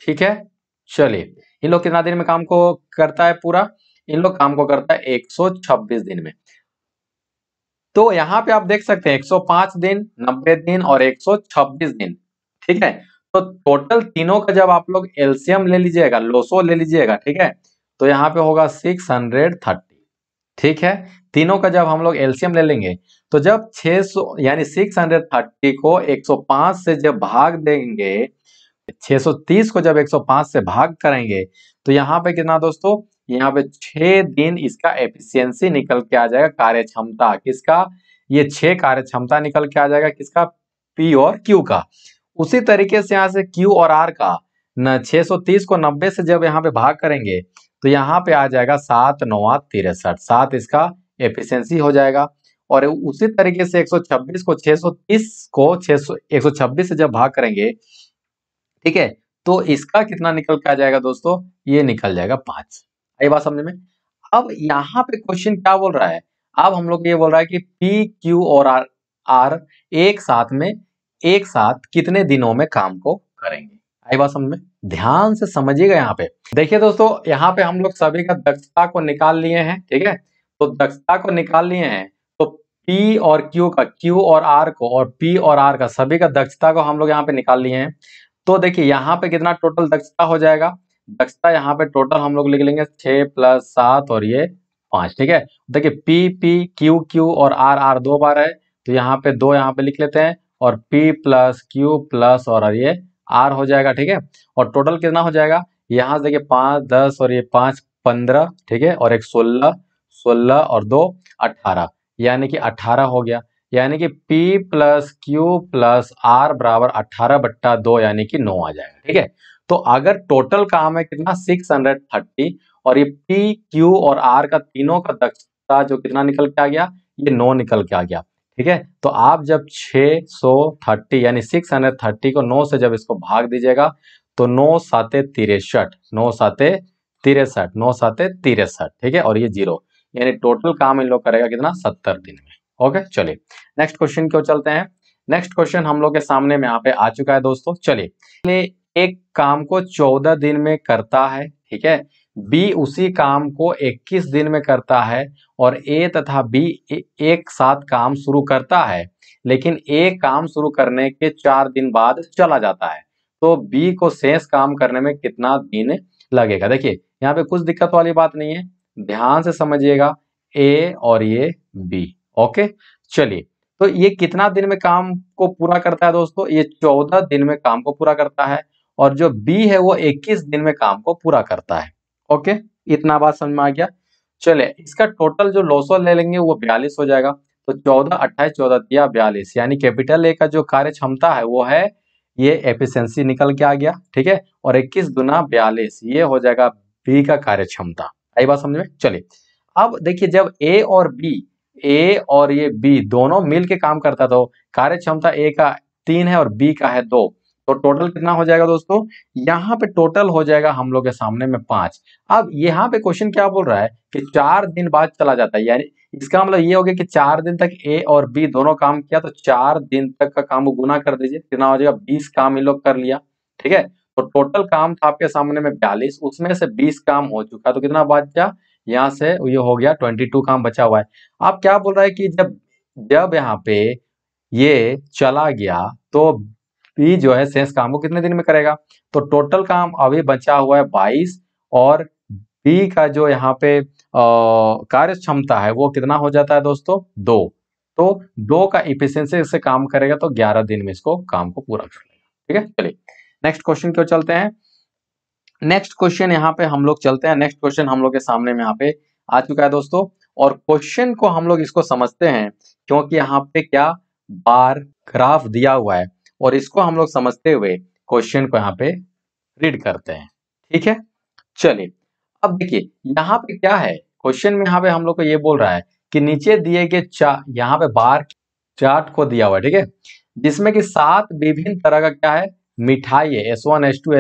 ठीक है। चलिए, इन लोग कितना दिन में काम को करता है पूरा, इन लोग काम को करता है 126 दिन में। तो यहाँ पे आप देख सकते हैं 105 दिन, 90 दिन और 126 दिन। ठीक है, तो टोटल तीनों का जब आप लोग एलसीएम ले लीजिएगा, लोसो ले लीजिएगा, ठीक है, तो यहाँ पे होगा 630। ठीक है, तीनों का जब हम लोग एलसीएम ले लेंगे तो जब 600 यानी 630 को 105 से जब भाग देंगे, 630 को जब 105 से भाग करेंगे तो यहाँ पे कितना दोस्तों, यहाँ पे 6 दिन इसका एफिशिएंसी निकल के आ जाएगा, कार्य क्षमता किसका, ये 6 कार्य क्षमता निकल के आ जाएगा किसका, P और Q का। उसी तरीके से यहाँ से Q और R का 630 को 90 से जब यहाँ पे भाग करेंगे तो यहाँ पे आ जाएगा 7 9 63, 7 इसका एफिशिएंसी हो जाएगा। और उसी तरीके से 126 को 630 को 600 126 से जब भाग करेंगे, ठीक है, तो इसका कितना निकल के आ जाएगा दोस्तों, ये निकल जाएगा 5। आई बात समझ में। अब यहाँ पे क्वेश्चन क्या बोल रहा है, अब हम लोग ये बोल रहा है कि पी क्यू और आर आर एक साथ में एक साथ कितने दिनों में काम को करेंगे। आई बात समझ में, ध्यान से समझिएगा। यहाँ पे देखिए दोस्तों, यहाँ पे हम लोग सभी का दक्षता को निकाल लिए हैं, ठीक है, तो दक्षता को निकाल लिए हैं, तो पी और क्यू का, क्यू और आर को, और पी और आर का, सभी का दक्षता को हम लोग यहाँ पे निकाल लिए हैं। तो देखिए यहाँ पे कितना टोटल दक्षता हो जाएगा, दक्षता यहाँ पे टोटल हम लोग लिख लेंगे 6 + 7 और ये 5, ठीक है। देखिए पी पी क्यू क्यू और आर आर 2 बार है, तो यहाँ पे 2 यहाँ पे लिख लेते हैं, और पी प्लस क्यू प्लस और ये आर हो जाएगा, ठीक है। और टोटल कितना हो जाएगा, यहाँ से देखिए 5 10 और ये 5 15, ठीक है, और एक 16 16 और 2 18, यानी कि 18 हो गया। यानी कि P plus Q plus R बराबर 18/2 यानी कि 9 आ जाएगा, ठीक है। तो अगर टोटल काम है कितना 630, और ये P क्यू और आर का तीनों का दक्षता जो कितना निकल के आ गया, ये 9 निकल के आ गया, ठीक है। तो आप जब 630 यानी 630 को 9 से जब इसको भाग दीजिएगा, तो 9 7 63, 9 7 63, 9 7 63, ठीक है, और ये 0, यानी टोटल काम इन लोग करेगा कितना 70 दिन में। ओके, चलिए नेक्स्ट क्वेश्चन क्यों चलते हैं। नेक्स्ट क्वेश्चन हम लोग के सामने में यहाँ पे आ चुका है दोस्तों। चलिए, एक काम को 14 दिन में करता है, ठीक है, बी उसी काम को 21 दिन में करता है, और ए तथा बी एक साथ काम शुरू करता है, लेकिन ए काम शुरू करने के 4 दिन बाद चला जाता है, तो बी को शेष काम करने में कितना दिन लगेगा। देखिए यहाँ पे कुछ दिक्कत वाली बात नहीं है, ध्यान से समझिएगा, ए और ये बी। ओके, चलिए, तो ये कितना दिन में काम को पूरा करता है दोस्तों, ये 14 दिन में काम को पूरा करता है, और जो बी है वो 21 दिन में काम को पूरा करता है। ओके, इतना बात समझ में आ गया। चलिए, इसका टोटल जो लॉसो ले लेंगे वो 42 हो जाएगा, तो 14 28 14 दिया 42, यानी कैपिटल ए का जो कार्य क्षमता है वो है, ये एफिशिएंसी निकल के आ गया, ठीक है, और 21 गुना 42 ये हो जाएगा बी का कार्य क्षमता। आई बात समझ में। चलिए, अब देखिए, जब ए और ये बी दोनों मिल के काम करता है, तो कार्य क्षमता ए का 3 है और बी का है 2, तो टोटल कितना हो जाएगा दोस्तों, यहाँ पे टोटल हो जाएगा हम लोग के सामने में 5। अब यहाँ पे क्वेश्चन क्या बोल रहा है कि 4 दिन बाद चला जाता है, यानी इसका मतलब ये हो गया कि 4 दिन तक ए और बी दोनों काम किया, तो 4 दिन तक का काम को गुना कर दीजिए, कितना हो जाएगा 20 काम इन लोग कर लिया, ठीक है। तो टोटल काम था आपके सामने में 42, उसमें से 20 काम हो चुका, तो कितना बचा, यहाँ से ये हो गया 22 काम बचा हुआ है। आप क्या बोल रहा है कि जब जब यहाँ पे ये चला गया, तो बी जो है शेष काम को कितने दिन में करेगा, तो टोटल काम अभी बचा हुआ है 22, और बी का जो यहाँ पे कार्य क्षमता है वो कितना हो जाता है दोस्तों 2, तो 2 का इफिशियंसी से काम करेगा, तो 11 दिन में इसको काम को पूरा कर लेगा, ठीक है। चलिए नेक्स्ट क्वेश्चन क्यों चलते हैं। नेक्स्ट क्वेश्चन यहाँ पे हम लोग चलते हैं, नेक्स्ट क्वेश्चन हम लोग के सामने में यहाँ पे आ चुका है दोस्तों, और क्वेश्चन को हम लोग इसको समझते हैं, क्योंकि यहाँ पे क्या बार ग्राफ दिया हुआ है, और इसको हम लोग समझते हुए क्वेश्चन को यहाँ पे रीड करते हैं, ठीक है। चलिए, अब देखिए यहाँ पे क्या है, क्वेश्चन में यहाँ पे हम लोग को ये बोल रहा है कि नीचे दिए गए यहाँ पे बार चार्ट को दिया हुआ है, ठीक है, जिसमें कि 7 विभिन्न तरह का क्या है मिठाई है, S1 S2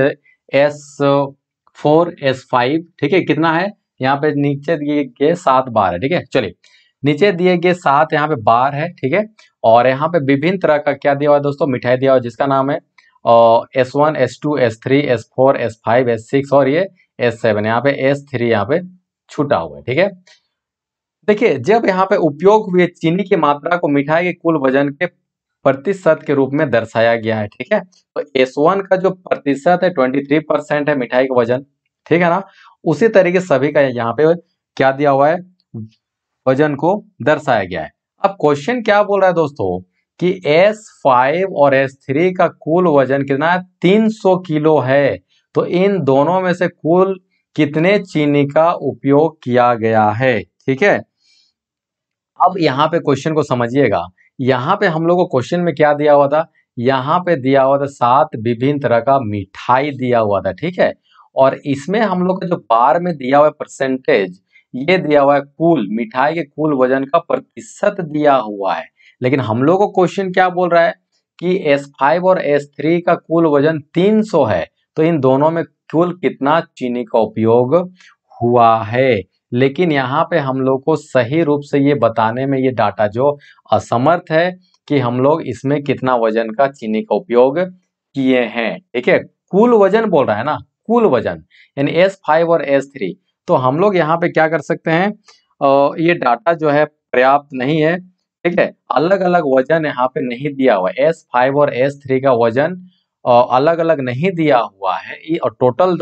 S4 S5, ठीक है, कितना है यहाँ पे नीचे दिए गए 7 बार है, ठीक है। चलिए, नीचे दिए गए 7 यहाँ पे बार है, ठीक है, और यहाँ पे विभिन्न तरह का क्या दिया हुआ है दोस्तों, मिठाई दिया हुआ है, जिसका नाम है S1 S2 S3 S4 S5 S6 और ये S7, यहाँ पे S3 यहाँ पे छूटा हुआ है, ठीक है। देखिए, जब यहाँ पे उपयोग हुए चीनी की मात्रा को मिठाई के कुल वजन के प्रतिशत के रूप में दर्शाया गया है, ठीक है, तो S1 का जो प्रतिशत है 23% है मिठाई का वजन, ठीक है ना, उसी तरीके सभी का यहाँ पे क्या दिया हुआ है, वजन को दर्शाया गया है। अब क्वेश्चन क्या बोल रहा है दोस्तों कि S5 और S3 का कुल वजन कितना है 300 किलो है, तो इन दोनों में से कुल कितने चीनी का उपयोग किया गया है, ठीक है। अब यहाँ पे क्वेश्चन को समझिएगा, यहाँ पे हम लोग को क्वेश्चन में क्या दिया हुआ था, यहाँ पे दिया हुआ था 7 विभिन्न तरह का मिठाई दिया हुआ था, ठीक है, और इसमें हम लोग का जो बार में दिया हुआ परसेंटेज, ये दिया हुआ है कुल मिठाई के कुल वजन का प्रतिशत दिया हुआ है। लेकिन हम लोग को क्वेश्चन क्या बोल रहा है कि S5 और S3 का कुल वजन 300 है, तो इन दोनों में कुल कितना चीनी का उपयोग हुआ है। लेकिन यहाँ पे हम लोग को सही रूप से ये बताने में ये डाटा जो असमर्थ है कि हम लोग इसमें कितना वजन का चीनी का उपयोग किए हैं। ठीक है, कुल वजन बोल रहा है ना, कुल वजन यानी S5 और S3। तो हम लोग यहाँ पे क्या कर सकते हैं, ये डाटा जो है पर्याप्त नहीं है। ठीक है, अलग अलग वजन यहाँ पे नहीं दिया हुआ है। S5 और S3 का वजन अलग अलग नहीं दिया हुआ है, ये टोटल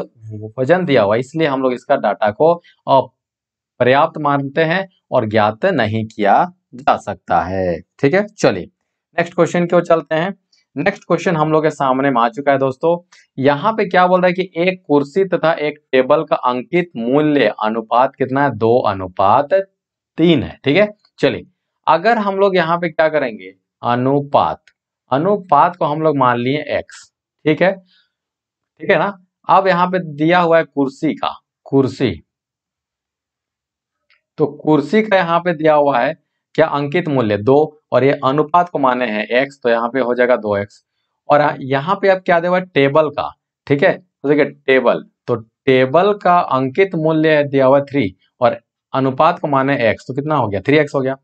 वजन दिया हुआ है, इसलिए हम लोग इसका डाटा को पर्याप्त मानते हैं और ज्ञात नहीं किया जा सकता है। ठीक है, चलिए नेक्स्ट क्वेश्चन की ओर चलते हैं। नेक्स्ट क्वेश्चन हम लोग के सामने में आ चुका है दोस्तों। यहाँ पे क्या बोल रहा है कि एक कुर्सी तथा एक टेबल का अंकित मूल्य अनुपात कितना है, 2:3 है। ठीक है, चलिए अगर हम लोग यहाँ पे क्या करेंगे, अनुपात, अनुपात को हम लोग मान लिए x। ठीक है, ठीक है ना। अब यहाँ पे दिया हुआ है कुर्सी का, कुर्सी, तो कुर्सी का यहाँ पे दिया हुआ है क्या, अंकित मूल्य 2, और ये अनुपात को माने हैं x, तो यहाँ पे हो जाएगा 2x। और यहाँ पे अब क्या दिया हुआ है, टेबल का। ठीक है, तो देखिए टेबल, तो टेबल का अंकित मूल्य दिया हुआ है 3 और अनुपात को माने x, तो कितना हो गया, 3x हो गया।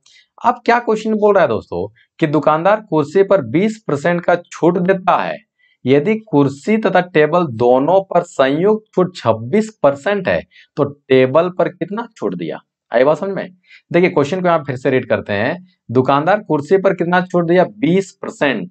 अब क्या क्वेश्चन बोल रहा है दोस्तों कि दुकानदार कुर्सी पर 20% का छूट देता है, यदि कुर्सी तथा टेबल दोनों पर संयुक्त छूट 26% है, तो टेबल पर कितना छूट दिया। आई बात समझ में। देखिए क्वेश्चन को यहाँ फिर से रीड करते हैं। दुकानदार कुर्सी पर कितना छूट दिया, 20%।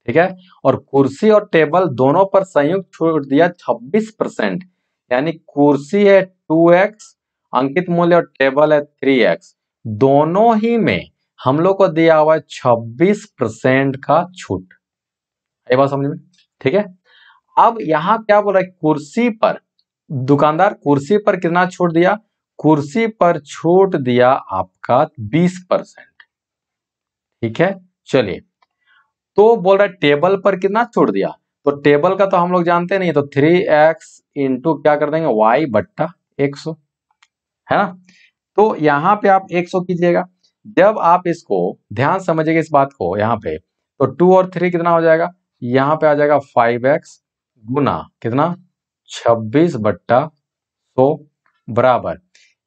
ठीक है, और कुर्सी और टेबल दोनों पर संयुक्त छूट दिया 26%, यानी कुर्सी है 2x अंकित मूल्य और टेबल है 3x, दोनों ही में हम लोग को दिया हुआ है 26% का छूट। ये बात समझ में। ठीक है, अब यहां क्या बोल रहा है, कुर्सी पर, दुकानदार कुर्सी पर कितना छूट दिया, कुर्सी पर छूट दिया आपका 20%। ठीक है, चलिए तो बोल रहा है टेबल पर कितना छूट दिया, तो टेबल का तो हम लोग जानते नहीं, तो 3x इंटू क्या कर देंगे, y बट्टा 100, है ना। तो यहाँ पे आप 100 कीजिएगा। जब आप इसको ध्यान समझिएगा इस बात को, यहाँ पे तो 2 और 3 कितना हो जाएगा, यहाँ पे आ जाएगा 5x गुना कितना, 26 बट्टा 100 बराबर,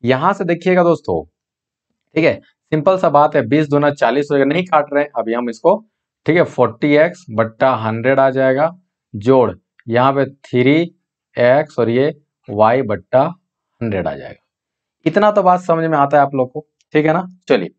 यहां से देखिएगा दोस्तों। ठीक है, सिंपल सा बात है, 20 दूना 40 हो जाएगा, नहीं काट रहे हैं अभी हम इसको। ठीक है, 40x बट्टा 100 आ जाएगा, जोड़ यहाँ पे 3x और ये y बट्टा 100 आ जाएगा। इतना तो बात समझ में आता है आप लोग को। ठीक है ना, चलिए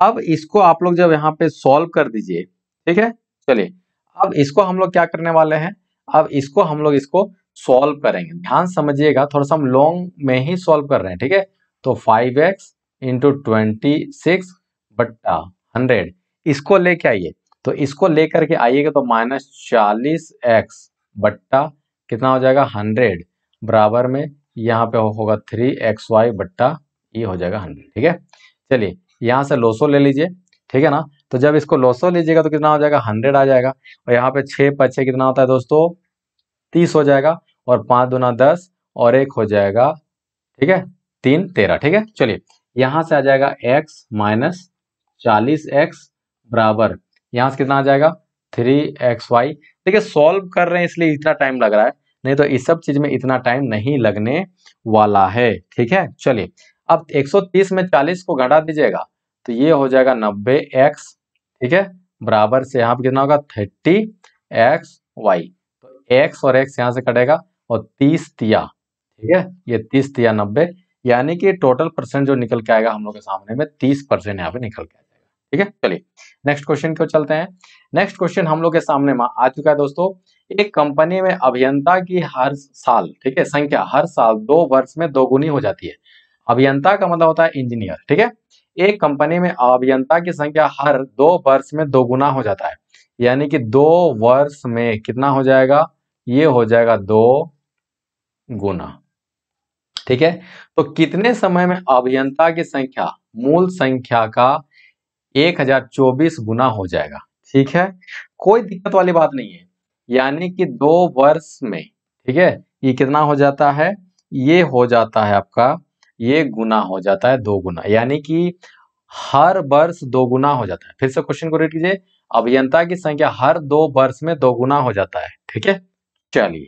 अब इसको आप लोग जब यहाँ पे सॉल्व कर दीजिए। ठीक है, चलिए अब इसको हम लोग क्या करने वाले हैं, अब इसको हम लोग इसको सॉल्व करेंगे, ध्यान समझिएगा, थोड़ा सा हम लॉन्ग में ही सॉल्व कर रहे हैं। ठीक है, तो 5x इंटू 26 बट्टा 100, इसको लेके आइए, तो इसको लेकर के आइएगा तो -40x बट्टा कितना हो जाएगा 100 बराबर में यहाँ पे होगा 3xy बट्टा ये हो जाएगा 100। ठीक है, चलिए यहाँ से लोसो ले लीजिए। ठीक है ना, तो जब इसको लोसो लीजिएगा तो कितना हो जाएगा, 100 आ जाएगा, और यहाँ पे 6 5 कितना होता है दोस्तों, 30 हो जाएगा, और 5 दूना 10 और 1 हो जाएगा। ठीक है, 3 13। ठीक है, चलिए यहाँ से आ जाएगा x माइनस 40x बराबर, यहाँ से कितना आ जाएगा 3xy। देखिए सॉल्व कर रहे हैं इसलिए इतना टाइम लग रहा है, नहीं तो इस सब चीज में इतना टाइम नहीं लगने वाला है। ठीक है, चलिए अब 130 में 40 को घटा दीजिएगा तो ये हो जाएगा 90x। ठीक है, बराबर से यहाँ पे कितना होगा 30xy, तो x और x यहाँ से कटेगा और 30 तिया। ठीक है, ये 30 तिया 90, यानी कि टोटल परसेंट जो निकल के आएगा हम लोग के सामने में 30% यहाँ पे निकल के आ जाएगा। ठीक है, चलिए नेक्स्ट क्वेश्चन को चलते हैं। नेक्स्ट क्वेश्चन हम लोग के सामने में आ चुका है दोस्तों। एक कंपनी में अभियंता की हर साल, ठीक है, संख्या हर साल 2 वर्ष में दोगुनी हो जाती है। अभियंता का मतलब होता है इंजीनियर। ठीक है, एक कंपनी में अभियंता की संख्या हर 2 वर्ष में दोगुना हो जाता है, यानी कि 2 वर्ष में कितना हो जाएगा, ये हो जाएगा 2 गुना। ठीक है, तो कितने समय में अभियंता की संख्या मूल संख्या का 1024 गुना हो जाएगा। ठीक है, कोई दिक्कत वाली बात नहीं है, यानी कि 2 वर्ष में, ठीक है, ये कितना हो जाता है, ये हो जाता है आपका ये गुना हो जाता है 2 गुना, यानी कि हर वर्ष 2 गुना हो जाता है। फिर से क्वेश्चन को रीड कीजिए, अभियंता की संख्या हर 2 वर्ष में 2 गुना हो जाता है। ठीक है, चलिए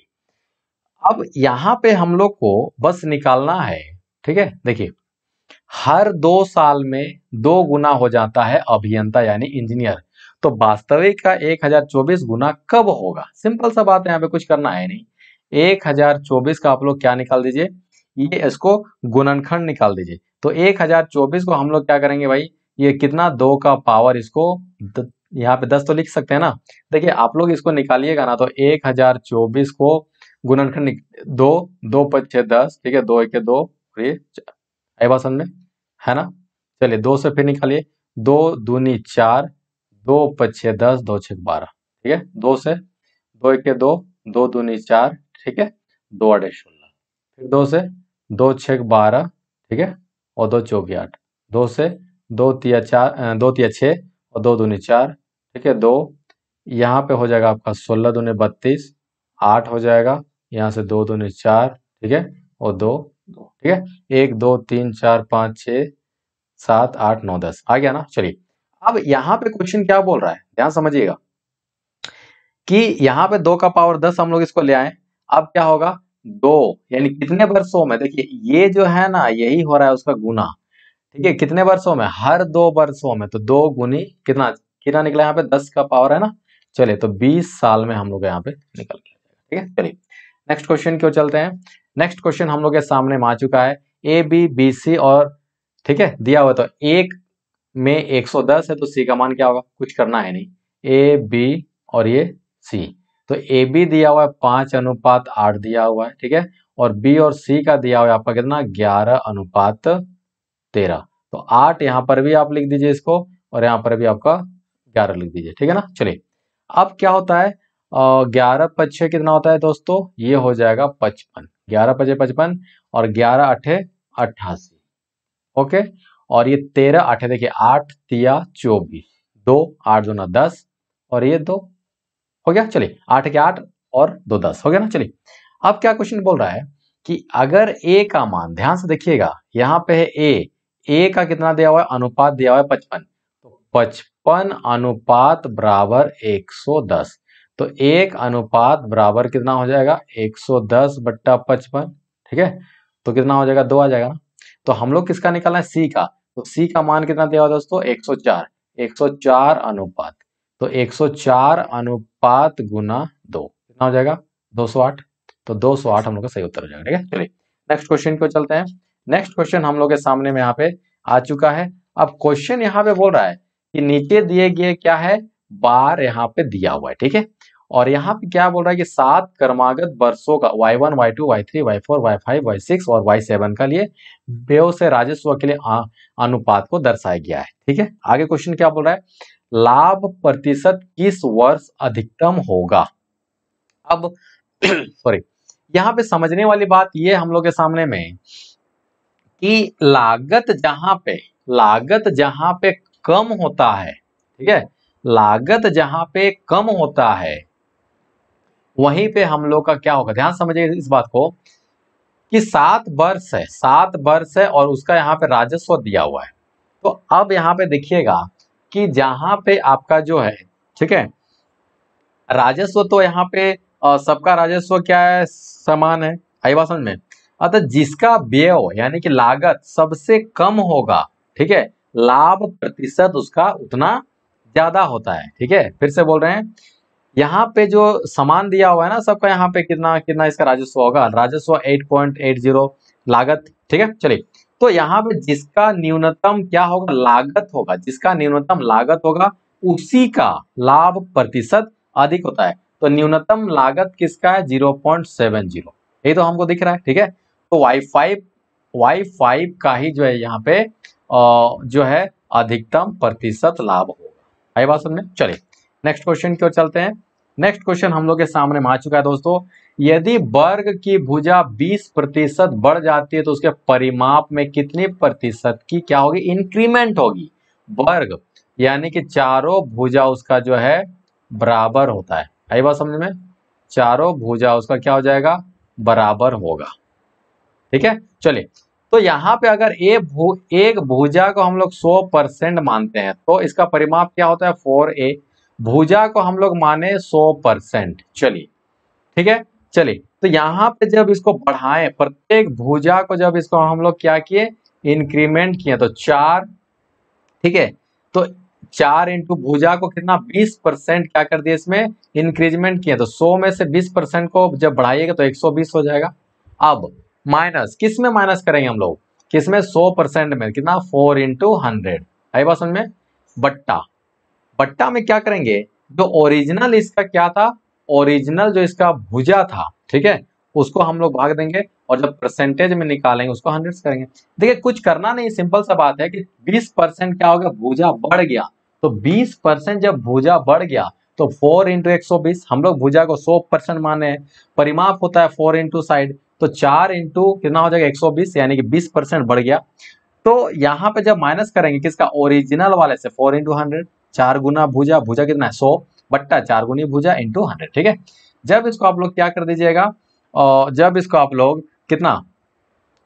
अब यहाँ पे हम लोग को बस निकालना है। ठीक है, देखिए हर 2 साल में 2 गुना हो जाता है अभियंता यानी इंजीनियर, तो वास्तविक का 1024 गुना कब होगा? सिंपल सा बात है, यहाँ पे कुछ करना है नहीं। 1024 का आप लोग क्या निकाल दीजिए, ये इसको गुणनखंड निकाल दीजिए। तो 1024 को हम लोग क्या करेंगे भाई, ये कितना 2 का पावर, इसको यहाँ पे 10 तो लिख सकते हैं ना। देखिए आप लोग इसको निकालिएगा ना, तो 1024 को गुणनखंड 2, 2 5 6 10, ठीक है, 2 1 2, और ये आई बात समझ में, है ना। चलिए 2 से फिर निकालिए, 2 दूनी 4, 2 5 10, 2 6 12, ठीक है। 2 से 2 1 2, 2 दूनी 4, ठीक है, 2 8 16, फिर 2 से 2 6 12, ठीक है, और 2 चौकी 8, 2 से 2 तिया 4, 2 तिया 6 और 2 दूनी 4, ठीक है, 2 यहाँ पे हो जाएगा आपका 16 दूनी 32, 8 हो जाएगा, यहाँ से 2 दूनी 4, ठीक है, और 2 2, ठीक है, 1 2 3 4 5 6 7 8 9 10 आ गया ना। चलिए अब यहाँ पे क्वेश्चन क्या बोल रहा है, ध्यान समझिएगा कि यहाँ पे 2 का पावर 10 हम लोग इसको ले आए। अब क्या होगा, 2 यानी कितने वर्षों में, देखिए ये जो है ना यही हो रहा है उसका गुना। ठीक है, कितने वर्षों में, हर 2 वर्षों में, तो 2 गुनी कितना कितना निकला यहाँ पे, 10 का पावर है ना। चलिए तो 20 साल में हम लोग यहाँ पे निकल गया। ठीक है, चलिए नेक्स्ट क्वेश्चन क्यों चलते हैं। नेक्स्ट क्वेश्चन हम लोग के सामने आ चुका है, ए बी बी सी और ठीक है दिया हुआ, तो एक में 110 है तो सी का मान क्या होगा, कुछ करना है नहीं, ए बी और ये सी। तो ए बी दिया हुआ है 5:8 दिया हुआ है, ठीक है, और बी और सी का दिया हुआ है आपका कितना 11:13। तो 8 यहाँ पर भी आप लिख दीजिए इसको, और यहाँ पर भी आपका 11 लिख दीजिए। ठीक है ना, चलिए अब क्या होता है, 11 5 कितना होता है दोस्तों, ये हो जाएगा 55, 11 5 55 और 11 8 88, ओके। और ये 13 8 देखिए 8 तिया 24, 2 8 2 10 और ये 2 हो गया। चलिए 8 के 8 और 2 10 हो गया ना। चलिए अब क्या क्वेश्चन बोल रहा है कि अगर ए का मान, ध्यान से देखिएगा यहाँ पे है ए का कितना दिया हुआ है, अनुपात दिया हुआ है 55, तो 55 अनुपात बराबर 110, तो 1 अनुपात बराबर कितना हो जाएगा 110/55, ठीक है, तो कितना हो जाएगा 2 आ जाएगा ना। तो हम लोग किसका निकालना है, सी का, तो सी का मान कितना दिया हुआ दोस्तों 104, 104 अनुपात, तो 104 अनुपात गुना 2 कितना हो जाएगा 208, तो 208 हम लोग का सही उत्तर हो जाएगा। ठीक है, चलिए नेक्स्ट क्वेश्चन को चलते हैं। नेक्स्ट क्वेश्चन हम लोग के सामने में यहाँ पे आ चुका है। अब क्वेश्चन यहाँ पे बोल रहा है कि नीचे दिए गए क्या है, बार यहाँ पे दिया हुआ है, ठीक है, और यहाँ पे क्या बोल रहा है कि 7 क्रमागत वर्षों का y1 y2 y3 y4 y5 y6 और y7 का लिए व्यय से राजस्व के लिए अनुपात को दर्शाया गया है। ठीक है, आगे क्वेश्चन क्या बोल रहा है, लाभ प्रतिशत किस वर्ष अधिकतम होगा। अब सॉरी, यहाँ पे समझने वाली बात ये हम लोग के सामने में कि लागत जहां पे कम होता है, ठीक है, लागत जहां पे कम होता है वहीं पे हम लोग का क्या होगा, ध्यान समझिए इस बात को कि 7 वर्ष है और उसका यहाँ पे राजस्व दिया हुआ है। तो अब यहाँ पे देखिएगा कि जहां पे आपका जो है, ठीक है, राजस्व तो यहाँ पे सबका राजस्व क्या है, समान है, आई बात समझ में। अतः जिसका व्यय यानी कि लागत सबसे कम होगा, ठीक है, लाभ प्रतिशत उसका उतना ज्यादा होता है। ठीक है, फिर से बोल रहे हैं, यहाँ पे जो समान दिया हुआ है ना सबका, यहाँ पे कितना कितना इसका राजस्व होगा, राजस्व 8.80, लागत, ठीक है। चलिए तो यहाँ पे जिसका न्यूनतम क्या होगा, लागत होगा, जिसका न्यूनतम लागत होगा उसी का लाभ प्रतिशत अधिक होता है। तो न्यूनतम लागत किसका है 0.70, यही तो हमको दिख रहा है। ठीक है, तो y5 का ही जो है यहाँ पे जो है अधिकतम प्रतिशत लाभ होगा। आई बात समझे। चलिए नेक्स्ट क्वेश्चन की ओर चलते हैं। नेक्स्ट क्वेश्चन हम लोग के सामने आ चुका है दोस्तों, यदि वर्ग की भुजा 20% बढ़ जाती है तो उसके परिमाप में कितनी प्रतिशत की क्या होगी, इंक्रीमेंट होगी। वर्ग यानी कि चारों भुजा उसका जो है बराबर होता है, आई बात समझ में, चारों भुजा उसका क्या हो जाएगा, बराबर होगा। ठीक है, चलिए तो यहाँ पे अगर एक भुजा को हम लोग 100% मानते हैं तो इसका परिमाप क्या होता है 4a। भुजा को हम लोग माने 100%। चलिए ठीक है। चलिए तो यहाँ पे जब इसको बढ़ाएं, प्रत्येक भुजा को जब इसको हम लोग क्या किए, इंक्रीमेंट किए, तो 4, ठीक है। तो 4 इंटू भुजा को कितना 20% क्या कर दिया इसमें इंक्रीजमेंट किया, तो 100 में से 20% को जब बढ़ाइएगा तो 120 हो जाएगा। अब माइनस किस में माइनस करेंगे हम लोग, किसमें 100% में, कितना 4 इंटू 100। आई बात समझ में। बट्टा, बट्टा में क्या करेंगे, जो ओरिजिनल इसका क्या था, ओरिजिनल जो इसका भुजा था, ठीक है, उसको हम लोग भाग देंगे और जब परसेंटेज में निकालेंगे उसको 100 से करेंगे। देखिए कुछ करना नहीं, सिंपल सा बात है कि 20% क्या हो गया, भुजा बढ़ गया। तो 20% जब भुजा बढ़ गया तो 4 इंटू 120, हम लोग भुजा को 100% माने हैं, परिमाप होता है 4 इंटू साइड, तो 4 इंटू कितना हो जाएगा 120, यानी कि 20% बढ़ गया। तो यहाँ पे जब माइनस करेंगे किसका, ओरिजिनल वाले से, 4 इंटू 100, 4 गुना भुजा, भुजा कितना है 100, बट्टा 4 गुनी भुजा इंटू 100, ठीक है। जब इसको आप लोग क्या कर दीजिएगा, और जब इसको आप लोग कितना,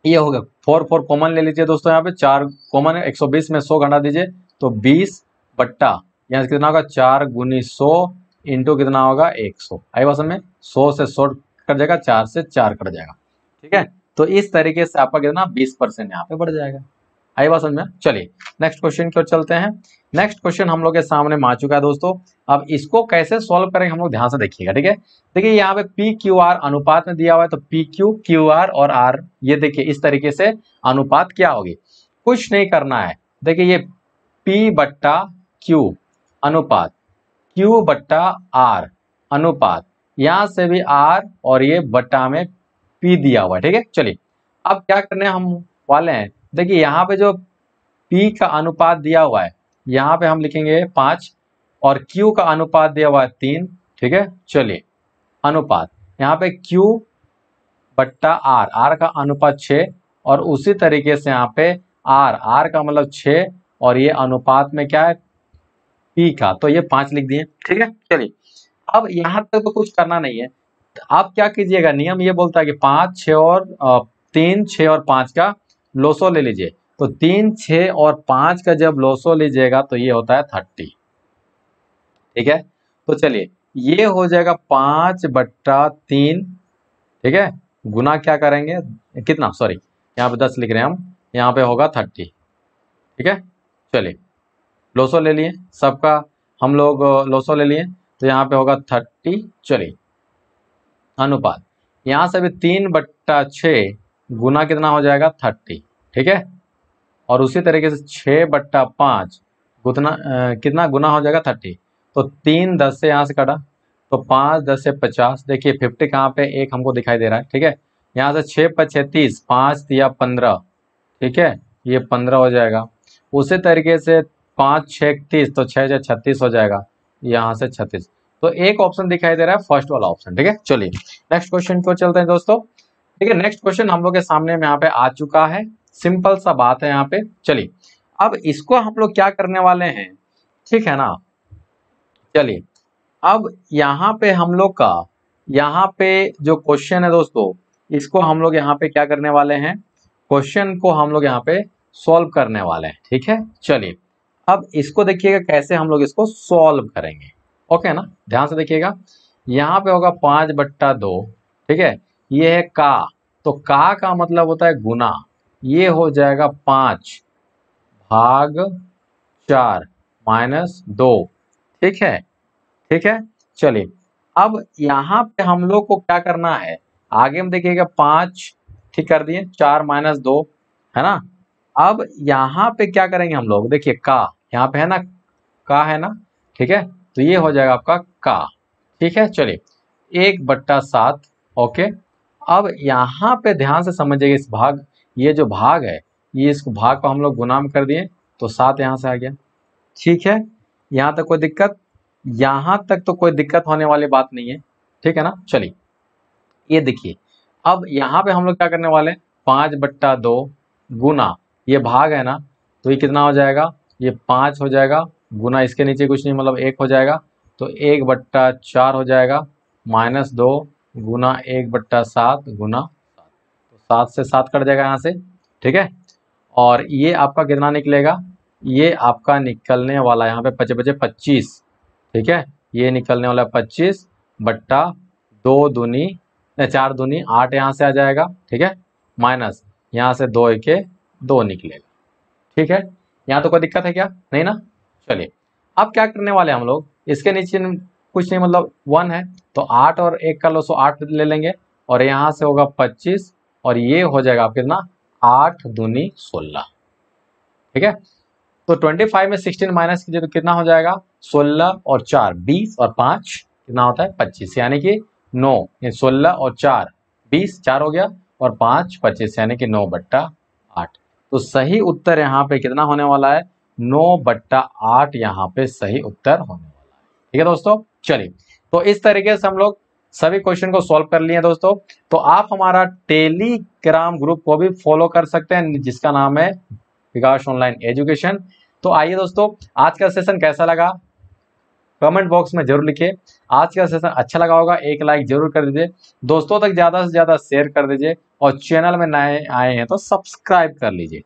ये हो गया 4 4 कॉमन ले लीजिए दोस्तों, यहाँ पे 4 कॉमन है, 120 में 100 घटा दीजिए तो 20 बट्टा यहाँ से कितना होगा 4 गुनी 100 इंटू कितना होगा 100। आई बात में, 100 से 100 कट जाएगा, 4 से 4 कट जाएगा, ठीक है। तो इस तरीके से आपका कितना 20% यहाँ पे बढ़ जाएगा। आई बात समझ में। चलिए नेक्स्ट क्वेश्चन की ओर चलते हैं। नेक्स्ट क्वेश्चन हम लोग के सामने आ चुका है दोस्तों। अब इसको कैसे सॉल्व करेंगे हम लोग ध्यान से देखिएगा, ठीक है। देखिए यहाँ पे पी क्यू आर अनुपात में दिया हुआ है, तो पी क्यू, क्यू आर और आर, ये देखिए इस तरीके से अनुपात क्या होगी, कुछ नहीं करना है। देखिए ये पी बट्टा क्यू अनुपात, क्यू बट्टा आर अनुपात, यहां से भी आर और ये बट्टा में पी दिया हुआ है, ठीक है। चलिए अब क्या करने हम वाले हैं, देखिए यहाँ पे जो P का अनुपात दिया हुआ है, यहाँ पे हम लिखेंगे 5 और Q का अनुपात दिया हुआ है 3, ठीक है। चलिए अनुपात यहाँ पे Q बट्टा R, R का अनुपात 6 और उसी तरीके से यहाँ पे R, R का मतलब 6 और ये अनुपात में क्या है P का, तो ये 5 लिख दिए, ठीक है। चलिए अब यहाँ तक तो कुछ करना नहीं है, आप क्या कीजिएगा, नियम ये बोलता है कि 5 6 और 3 6 और 5 का लोसो ले लीजिए। तो 3 6 और 5 का जब लोसो लीजिएगा तो ये होता है 30, ठीक है। तो चलिए ये हो जाएगा 5 बट्टा 3, ठीक है, गुना क्या करेंगे, कितना, सॉरी यहाँ पे 10 लिख रहे हैं हम, यहाँ पे होगा 30, ठीक है। चलिए लोसो ले लिए सबका, हम लोग लोसो ले लिए, तो यहाँ पे होगा 30। चलिए अनुपात यहाँ से भी 3 बट्टा 6 गुना कितना हो जाएगा 30, ठीक है। और उसी तरीके से 6 बट्टा 5 गुना कितना गुना हो जाएगा 30, तो 3 10 से यहाँ से कटा, तो 5 10 से 50, देखिए 50 कहाँ पे एक हमको दिखाई दे रहा है, ठीक है। यहाँ से 6 5 30, 5 दिया 15, ठीक है, ये 15 हो जाएगा। उसी तरीके से 5 6 30, तो 6 6 36 हो जाएगा, यहाँ से 36। तो एक ऑप्शन दिखाई दे रहा है फर्स्ट वाला ऑप्शन, ठीक है। चलिए नेक्स्ट क्वेश्चन को चलते हैं दोस्तों। ठीक है, नेक्स्ट क्वेश्चन हम लोग के सामने में यहाँ पे आ चुका है, सिंपल सा बात है यहाँ पे। चलिए अब इसको हम लोग क्या करने वाले हैं, ठीक है ना। चलिए अब यहाँ पे हम लोग का, यहाँ पे जो क्वेश्चन है दोस्तों, इसको हम लोग यहाँ पे क्या करने वाले हैं, क्वेश्चन को हम लोग यहाँ पे सॉल्व करने वाले हैं, ठीक है। चलिए अब इसको देखिएगा कैसे हम लोग इसको सॉल्व करेंगे, ओके ना, ध्यान से देखिएगा। यहाँ पे होगा 5 बट्टा 2, ठीक है, ये है का, तो का मतलब होता है गुना, ये हो जाएगा 5 भाग 4 माइनस 2, ठीक है, ठीक है। चलिए अब यहाँ पे हम लोग को क्या करना है, आगे हम देखिएगा 5 ठीक कर दिए, 4 माइनस 2 है ना। अब यहाँ पे क्या करेंगे हम लोग, देखिए का यहाँ पे है ना, का है ना, ठीक है, तो ये हो जाएगा आपका का, ठीक है। चलिए 1 बट्टा 7, ओके। अब यहाँ पे ध्यान से समझिएगा इस भाग, ये जो भाग है, ये इस भाग को हम लोग गुना में कर दिए तो 7 यहाँ से आ गया, ठीक है। यहाँ तक कोई दिक्कत, यहाँ तक तो कोई दिक्कत होने वाली बात नहीं है, ठीक है ना। चलिए ये देखिए अब यहाँ पे हम लोग क्या करने वाले हैं, 5 बट्टा 2 गुना, ये भाग है ना, तो ये कितना हो जाएगा, ये 5 हो जाएगा, गुना इसके नीचे कुछ नहीं मतलब 1 हो जाएगा, तो 1 बट्टा 4 हो जाएगा, माइनस 2 गुना 1 बट्टा 7 गुना 7, तो 7 से 7 कट जाएगा यहाँ से, ठीक है। और ये आपका कितना निकलेगा, ये आपका निकलने वाला यहाँ पे 25, ठीक है, ये निकलने वाला 25 बट्टा 2 दूनी 4 दूनी 8 यहाँ से आ जाएगा, ठीक है, माइनस यहाँ से 2 एके 2 निकलेगा, ठीक है। यहाँ तो कोई दिक्कत है क्या, नहीं ना। चलिए अब क्या करने वाले हम लोग, इसके नीचे कुछ नहीं, मतलब 1 है तो 8 और 1 कर लो, सो 8 ले लेंगे और यहाँ से होगा 25 और ये हो जाएगा आप कितना 8 दूनी 16, ठीक है। तो 25 में 16 माइनस कीजिए तो कितना हो जाएगा 16 और 4 20 और 5 कितना होता है 25, यानी कि 9, 16 और 4 20, 4 हो गया और 5 25, यानी कि 9 बट्टा 8। तो सही उत्तर यहाँ पे कितना होने वाला है 9 बट्टा 8 यहाँ पे सही उत्तर होने वाला है, ठीक है दोस्तों। चलिए तो इस तरीके से हम लोग सभी क्वेश्चन को सॉल्व कर लिए दोस्तों। तो आप हमारा टेलीग्राम ग्रुप को भी फॉलो कर सकते हैं जिसका नाम है विकास ऑनलाइन एजुकेशन। तो आइए दोस्तों, आज का सेशन कैसा लगा कमेंट बॉक्स में जरूर लिखिए। आज का सेशन अच्छा लगा होगा एक लाइक जरूर कर दीजिए, दोस्तों तक ज्यादा से ज्यादा शेयर कर दीजिए और चैनल में नए आए हैं तो सब्सक्राइब कर लीजिए।